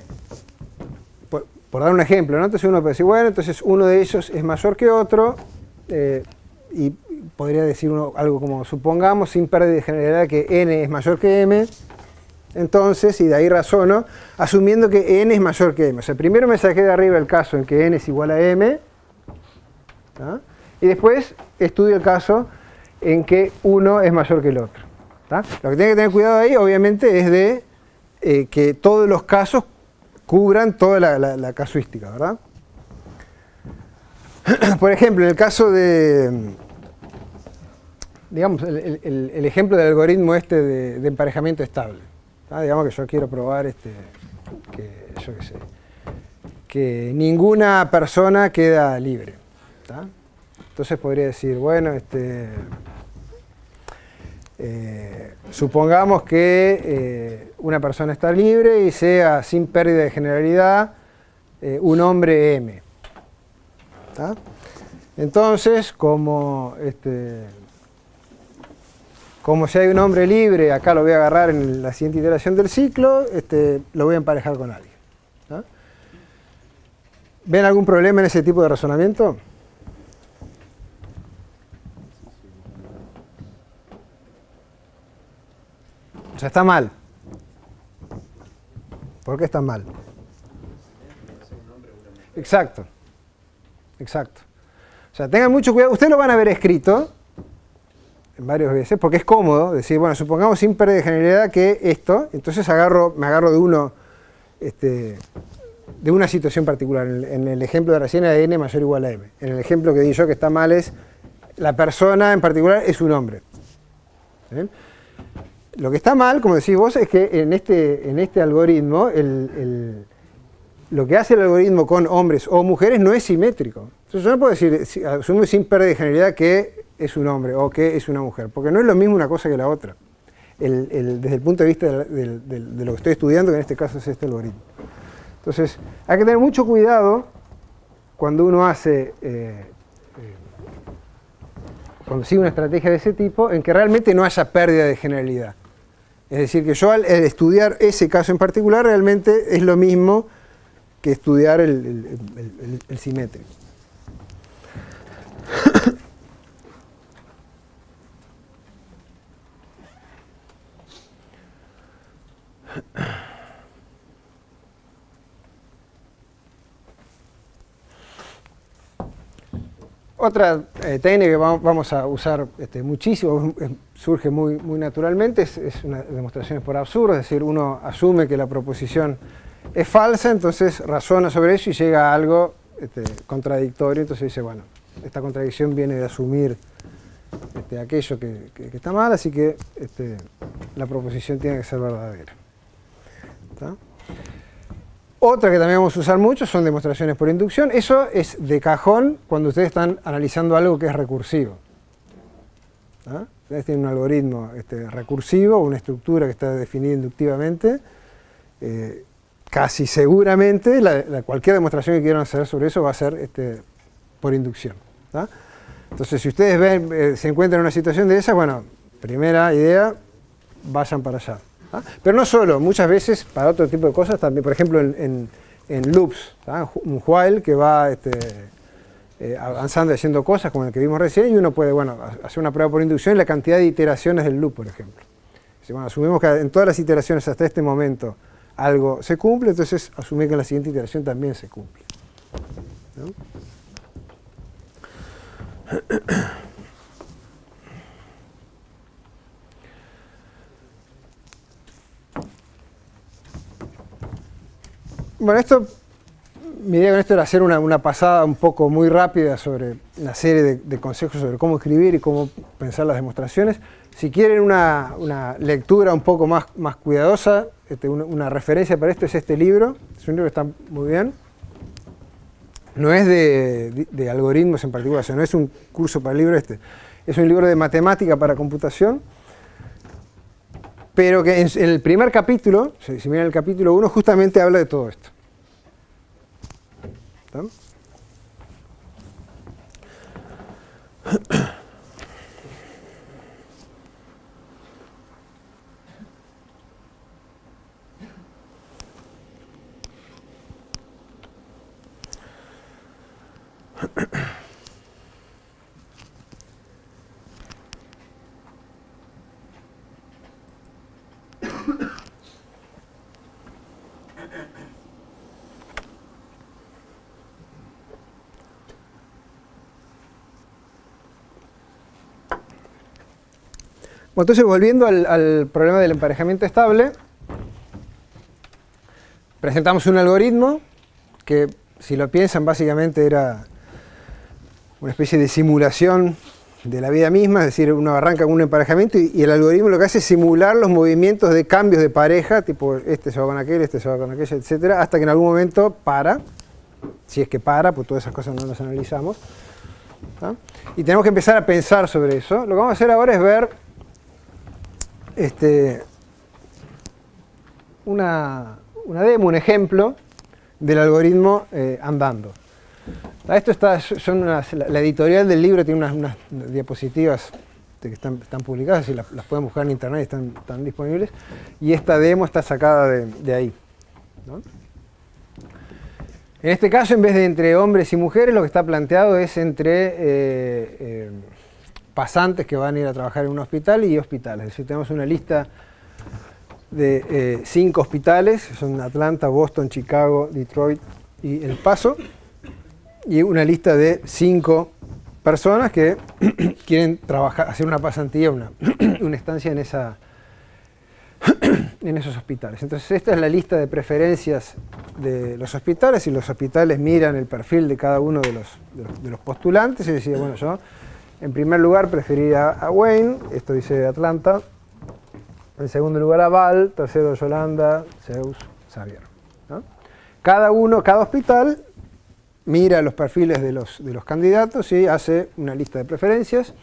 por dar un ejemplo, ¿no? Entonces uno puede decir, bueno, entonces uno de ellos es mayor que otro, y podría decir uno algo como, supongamos sin pérdida de generalidad que n es mayor que m, entonces, y de ahí razono, asumiendo que n es mayor que m. O sea, primero me saqué de arriba el caso en que n es igual a m, ¿tá? Y después estudio el caso en que uno es mayor que el otro. ¿Tá? Lo que tiene que tener cuidado ahí, obviamente, es de que todos los casos cubran toda la casuística, ¿verdad? Por ejemplo, en el caso de, digamos, el ejemplo del algoritmo de emparejamiento estable. ¿Tá? Digamos que yo quiero probar que ninguna persona queda libre. ¿Tá? Entonces podría decir, bueno, supongamos que una persona está libre y sea sin pérdida de generalidad un hombre M. ¿Tá? Entonces, como si hay un hombre libre, acá lo voy a agarrar en la siguiente iteración del ciclo, lo voy a emparejar con alguien. ¿Tá? ¿Ven algún problema en ese tipo de razonamiento? O sea, está mal. ¿Por qué está mal? Exacto. Exacto. O sea, tengan mucho cuidado. Ustedes lo van a ver escrito varias veces, porque es cómodo decir, bueno, supongamos sin pérdida de generalidad que esto, entonces me agarro de uno, de una situación particular. En el ejemplo de recién era n mayor o igual a m. En el ejemplo que di yo que está mal es, la persona en particular es un hombre. ¿Bien? Lo que está mal, como decís vos, es que en este algoritmo, lo que hace el algoritmo con hombres o mujeres no es simétrico. Entonces yo no puedo decir, asumo sin pérdida de generalidad que es un hombre o que es una mujer, porque no es lo mismo una cosa que la otra, desde el punto de vista de lo que estoy estudiando, que en este caso es este algoritmo. Entonces, hay que tener mucho cuidado cuando uno cuando sigue una estrategia de ese tipo, en que realmente no haya pérdida de generalidad. Es decir, que yo al estudiar ese caso en particular, realmente es lo mismo que estudiar el simétrico. Otra técnica que vamos a usar muchísimo, surge muy naturalmente, es una demostración por absurdo, es decir, uno asume que la proposición es falsa, entonces razona sobre eso y llega a algo contradictorio, entonces dice, bueno, esta contradicción viene de asumir aquello que está mal, así que la proposición tiene que ser verdadera. ¿Tá? Otra que también vamos a usar mucho son demostraciones por inducción. Eso es de cajón cuando ustedes están analizando algo que es recursivo. ¿Ah? Ustedes tienen un algoritmo recursivo, una estructura que está definida inductivamente. Casi seguramente cualquier demostración que quieran hacer sobre eso va a ser por inducción. ¿Ah? Entonces, si ustedes ven, se encuentran en una situación de esa, bueno, primera idea, vayan para allá. ¿Ah? Pero no solo, muchas veces para otro tipo de cosas también, por ejemplo en loops, ¿ah? Un while que va avanzando y haciendo cosas como el que vimos recién, y uno puede, bueno, hacer una prueba por inducción y la cantidad de iteraciones del loop, por ejemplo. Si, bueno, asumimos que en todas las iteraciones hasta este momento algo se cumple, entonces asumir que en la siguiente iteración también se cumple. ¿No? Bueno, mi idea con esto era hacer una pasada un poco muy rápida sobre una serie de consejos sobre cómo escribir y cómo pensar las demostraciones. Si quieren una lectura un poco más cuidadosa, una referencia para esto es este libro. Es un libro que está muy bien. No es de algoritmos en particular, o sea, no es un curso para el libro este. Es un libro de matemática para computación, pero que en el primer capítulo, si miran el capítulo 1, justamente habla de todo esto. ¿Está? Bueno, entonces, volviendo al problema del emparejamiento estable, presentamos un algoritmo que, si lo piensan, básicamente era una especie de simulación de la vida misma, es decir, uno arranca con un emparejamiento y el algoritmo lo que hace es simular los movimientos de cambios de pareja, tipo este se va con aquel, este se va con aquella, etcétera, hasta que en algún momento para, si es que para, pues todas esas cosas no las analizamos. ¿Ah? Y tenemos que empezar a pensar sobre eso. Lo que vamos a hacer ahora es ver una demo, un ejemplo del algoritmo andando. Esto la editorial del libro tiene unas diapositivas que están publicadas y las pueden buscar en internet, están disponibles, y esta demo está sacada de ahí, ¿no? En este caso, en vez de entre hombres y mujeres, lo que está planteado es entre pasantes que van a ir a trabajar en un hospital y hospitales. Es decir, tenemos una lista de 5 hospitales, son Atlanta, Boston, Chicago, Detroit y El Paso, y una lista de 5 personas que quieren trabajar, hacer una pasantía, una estancia en esos hospitales. Entonces, esta es la lista de preferencias de los hospitales, y los hospitales miran el perfil de cada uno de los postulantes y deciden, bueno, yo en primer lugar preferiría a Wayne, esto dice Atlanta, en segundo lugar a Val, tercero Yolanda, Zeus, Xavier, ¿no? Cada hospital mira los perfiles de los candidatos y hace una lista de preferencias,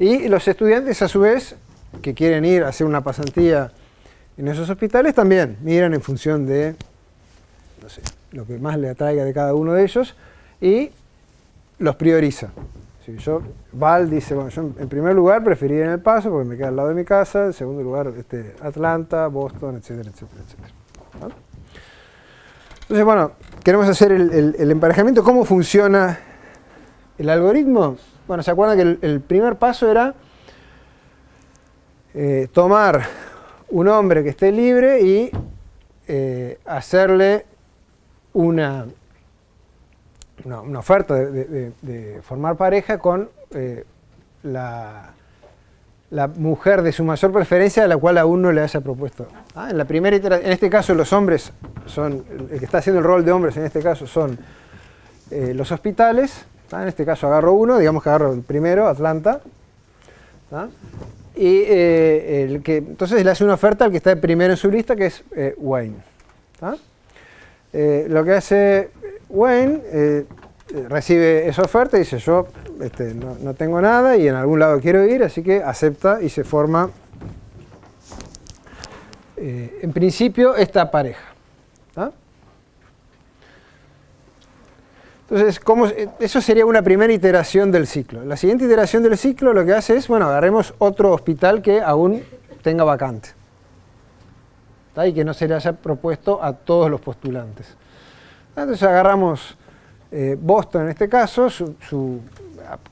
y los estudiantes, a su vez, que quieren ir a hacer una pasantía en esos hospitales, también miran en función de, no sé, lo que más le atraiga de cada uno de ellos y los prioriza. Si Val dice, bueno, yo en primer lugar preferiría en El Paso porque me queda al lado de mi casa, en segundo lugar Atlanta, Boston, etcétera, etcétera, etcétera. ¿No? Entonces, bueno, queremos hacer el emparejamiento. ¿Cómo funciona el algoritmo? Bueno, ¿se acuerdan que el primer paso era tomar un hombre que esté libre y hacerle una oferta de formar pareja con la mujer de su mayor preferencia, a la cual aún no le haya propuesto. En la primera iteración, en este caso los hombres son, el que está haciendo el rol de hombres en este caso son los hospitales. En este caso agarro uno, digamos que agarro el primero, Atlanta. Y entonces le hace una oferta al que está primero en su lista, que es Wayne. lo que hace Wayne, recibe esa oferta y dice, yo no tengo nada y en algún lado quiero ir, así que acepta y se forma, en principio, esta pareja. ¿Ah? Entonces, eso sería una primera iteración del ciclo. La siguiente iteración del ciclo lo que hace es, bueno, agarremos otro hospital que aún tenga vacante. ¿Tá? Y que no se le haya propuesto a todos los postulantes. Entonces agarramos Boston en este caso,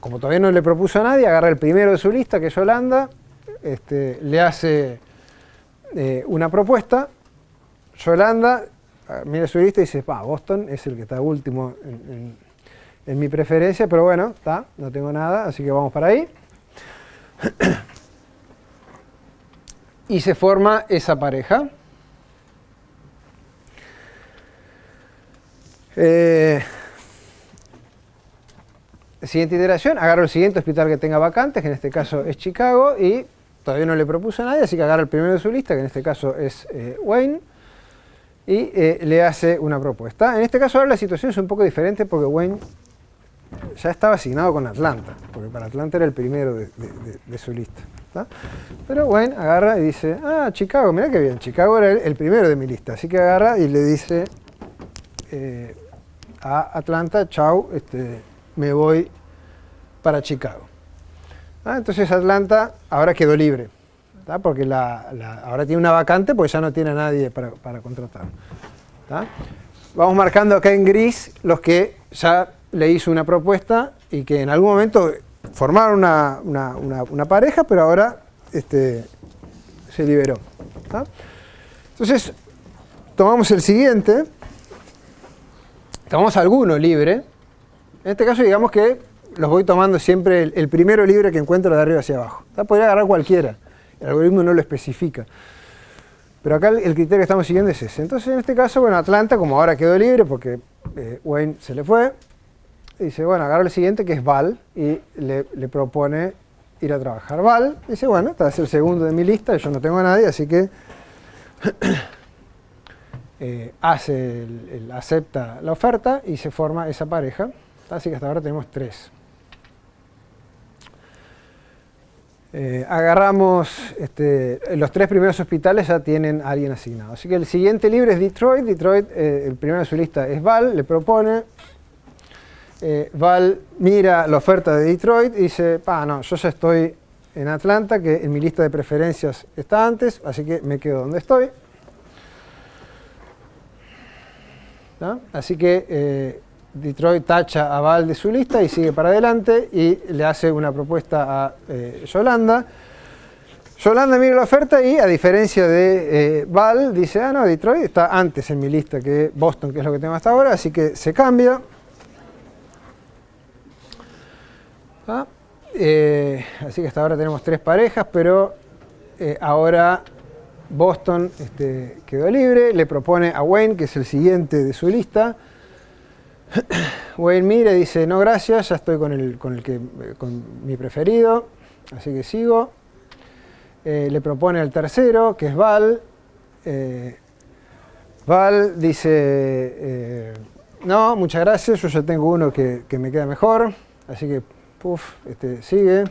como todavía no le propuso a nadie, agarra el primero de su lista, que es Yolanda, le hace una propuesta. Yolanda mira su lista y dice, Boston es el que está último en mi preferencia, pero bueno, no tengo nada, así que vamos para ahí. Y se forma esa pareja. Siguiente iteración, agarro el siguiente hospital que tenga vacantes, que en este caso es Chicago, y todavía no le propuso a nadie, así que agarra el primero de su lista, que en este caso es Wayne, y le hace una propuesta. En este caso ahora la situación es un poco diferente porque Wayne ya estaba asignado con Atlanta, porque para Atlanta era el primero de su lista. ¿Tá? Pero Wayne agarra y dice, Chicago, mirá qué bien, Chicago era el primero de mi lista, así que agarra y le dice a Atlanta, chau, me voy para Chicago. Entonces Atlanta ahora quedó libre, ¿tá? Porque ahora tiene una vacante porque ya no tiene a nadie para contratar. ¿Tá? Vamos marcando acá en gris los que ya le hizo una propuesta y que en algún momento formaron una pareja, pero ahora se liberó. ¿Tá? Entonces tomamos el siguiente, tomamos alguno libre. En este caso digamos que los voy tomando siempre el primero libre que encuentro de arriba hacia abajo. ¿Tá? Podría agarrar cualquiera, el algoritmo no lo especifica. Pero acá el criterio que estamos siguiendo es ese. Entonces en este caso, bueno, Atlanta, como ahora quedó libre porque Wayne se le fue, dice, bueno, agarro el siguiente que es Val y le propone ir a trabajar. Val dice, bueno, este es el segundo de mi lista, yo no tengo a nadie, así que acepta la oferta y se forma esa pareja. Así que hasta ahora tenemos 3. Agarramos, los 3 primeros hospitales ya tienen a alguien asignado. Así que el siguiente libre es Detroit. Detroit, el primero de su lista es Val, le propone. Val mira la oferta de Detroit y dice, no, yo ya estoy en Atlanta, que en mi lista de preferencias está antes, así que me quedo donde estoy. ¿No? Así que Detroit tacha a Val de su lista y sigue para adelante y le hace una propuesta a Yolanda. Yolanda mira la oferta y, a diferencia de Val, dice, no, Detroit está antes en mi lista que Boston, que es lo que tengo hasta ahora, así que se cambia. Así que hasta ahora tenemos 3 parejas, pero ahora Boston quedó libre, le propone a Wayne, que es el siguiente de su lista. Wayne mira y dice, no gracias, ya estoy con mi preferido, así que sigo. Le propone al tercero, que es Val. Val dice, no, muchas gracias, yo ya tengo uno que me queda mejor, así que sigue.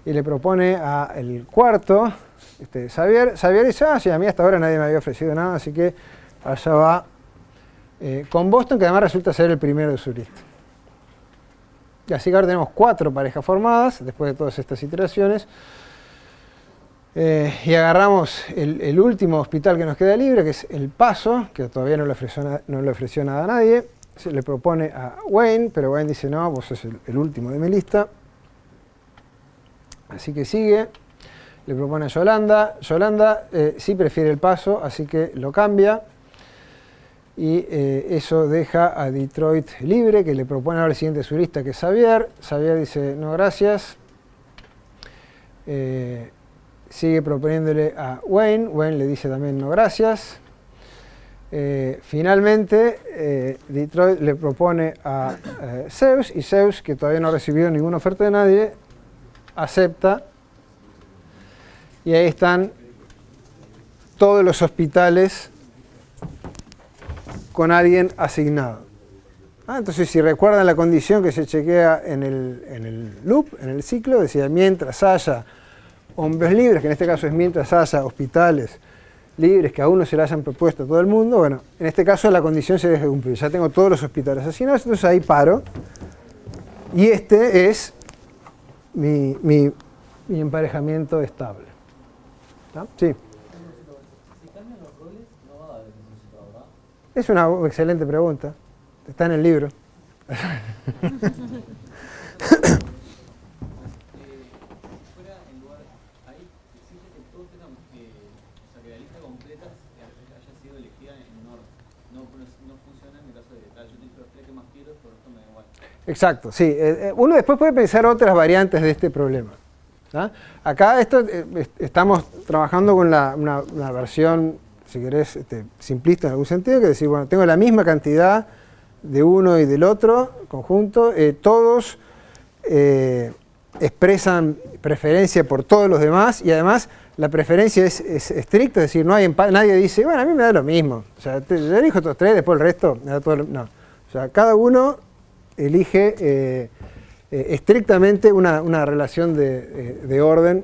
Y le propone al cuarto, Xavier. Xavier dice, sí, a mí hasta ahora nadie me había ofrecido nada, así que allá va con Boston, que además resulta ser el primero de su lista. Y así que ahora tenemos 4 parejas formadas, después de todas estas iteraciones. Y agarramos el último hospital que nos queda libre, que es El Paso, que todavía no le ofreció nada a nadie. Se le propone a Wayne, pero Wayne dice, no, vos sos el último de mi lista. Así que sigue. Le propone a Yolanda. Yolanda sí prefiere El Paso, así que lo cambia. Y eso deja a Detroit libre, que le propone ahora el siguiente de su lista, que es Xavier. Xavier dice, no, gracias. Sigue proponiéndole a Wayne. Wayne le dice también, no, gracias. Finalmente, Detroit le propone a Zeus, y Zeus, que todavía no ha recibido ninguna oferta de nadie, acepta. Y ahí están todos los hospitales con alguien asignado. Entonces, si recuerdan la condición que se chequea en el loop, en el ciclo, decía, mientras haya hombres libres, que en este caso es mientras haya hospitales libres que aún no se le hayan propuesto a todo el mundo, bueno, en este caso la condición se debe cumplir. Ya tengo todos los hospitales asignados, entonces ahí paro. Y este es mi emparejamiento estable. ¿Está? Sí. Es una excelente pregunta. Está en el libro. Fuera en lugar, ahí exige que todos tengan, o sea, que la lista completa haya sido elegida en orden. No funciona en el caso de tal, yo te los tres que más quiero, pero esto me da igual. Exacto, sí. Uno después puede pensar otras variantes de este problema. Acá estamos trabajando con una versión, si querés, simplista en algún sentido, que decir, bueno, tengo la misma cantidad de uno y del otro conjunto, todos expresan preferencia por todos los demás y además la preferencia es estricta, es decir, no hay nadie dice, bueno, a mí me da lo mismo, o sea, yo elijo estos tres, después el resto me da todo no. O sea, cada uno elige estrictamente una relación de orden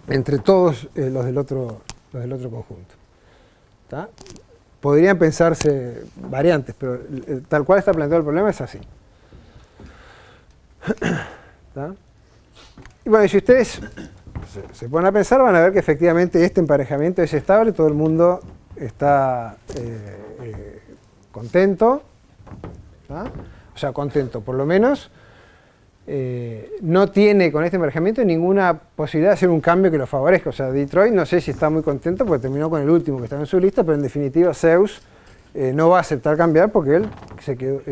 entre todos los del otro conjunto. ¿Está? Podrían pensarse variantes, pero tal cual está planteado el problema es así. ¿Está? Y bueno, si ustedes se ponen a pensar, van a ver que efectivamente este emparejamiento es estable, todo el mundo está contento. ¿Está? O sea, contento, por lo menos no tiene con este emparejamiento ninguna posibilidad de hacer un cambio que lo favorezca. O sea, Detroit no sé si está muy contento porque terminó con el último que estaba en su lista, pero en definitiva Zeus no va a aceptar cambiar porque él se quedó,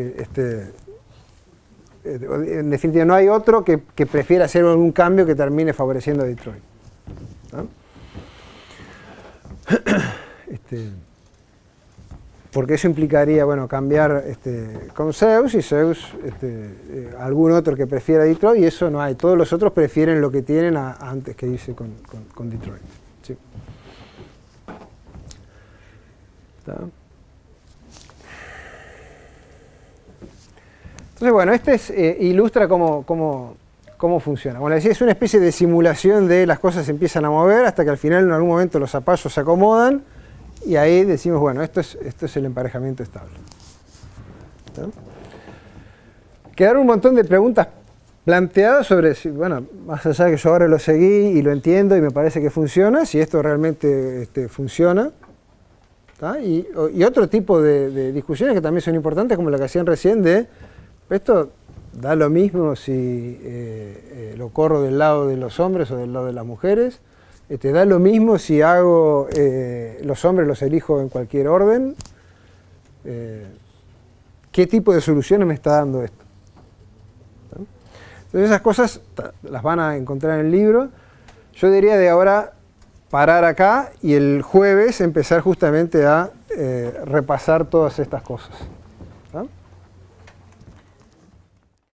en definitiva no hay otro que prefiera hacer algún cambio que termine favoreciendo a Detroit. ¿No? Porque eso implicaría, bueno, cambiar con Zeus y Zeus algún otro que prefiera Detroit y eso no hay. Todos los otros prefieren lo que tienen antes que irse con Detroit. ¿Sí? ¿Está? Entonces, bueno, ilustra cómo funciona. Bueno, decía, es una especie de simulación de las cosas se empiezan a mover hasta que al final en algún momento los zapallos se acomodan y ahí decimos, bueno, esto es el emparejamiento estable. ¿Está? Quedaron un montón de preguntas planteadas sobre, bueno, más allá de que yo ahora lo seguí y lo entiendo y me parece que funciona, si esto realmente funciona. ¿Está? Y otro tipo de discusiones que también son importantes, como la que hacían recién de, esto da lo mismo si lo corro del lado de los hombres o del lado de las mujeres. Da lo mismo si hago los hombres los elijo en cualquier orden. ¿Qué tipo de soluciones me está dando esto? ¿No? Entonces esas cosas las van a encontrar en el libro. Yo diría de ahora parar acá y el jueves empezar justamente a repasar todas estas cosas. ¿No?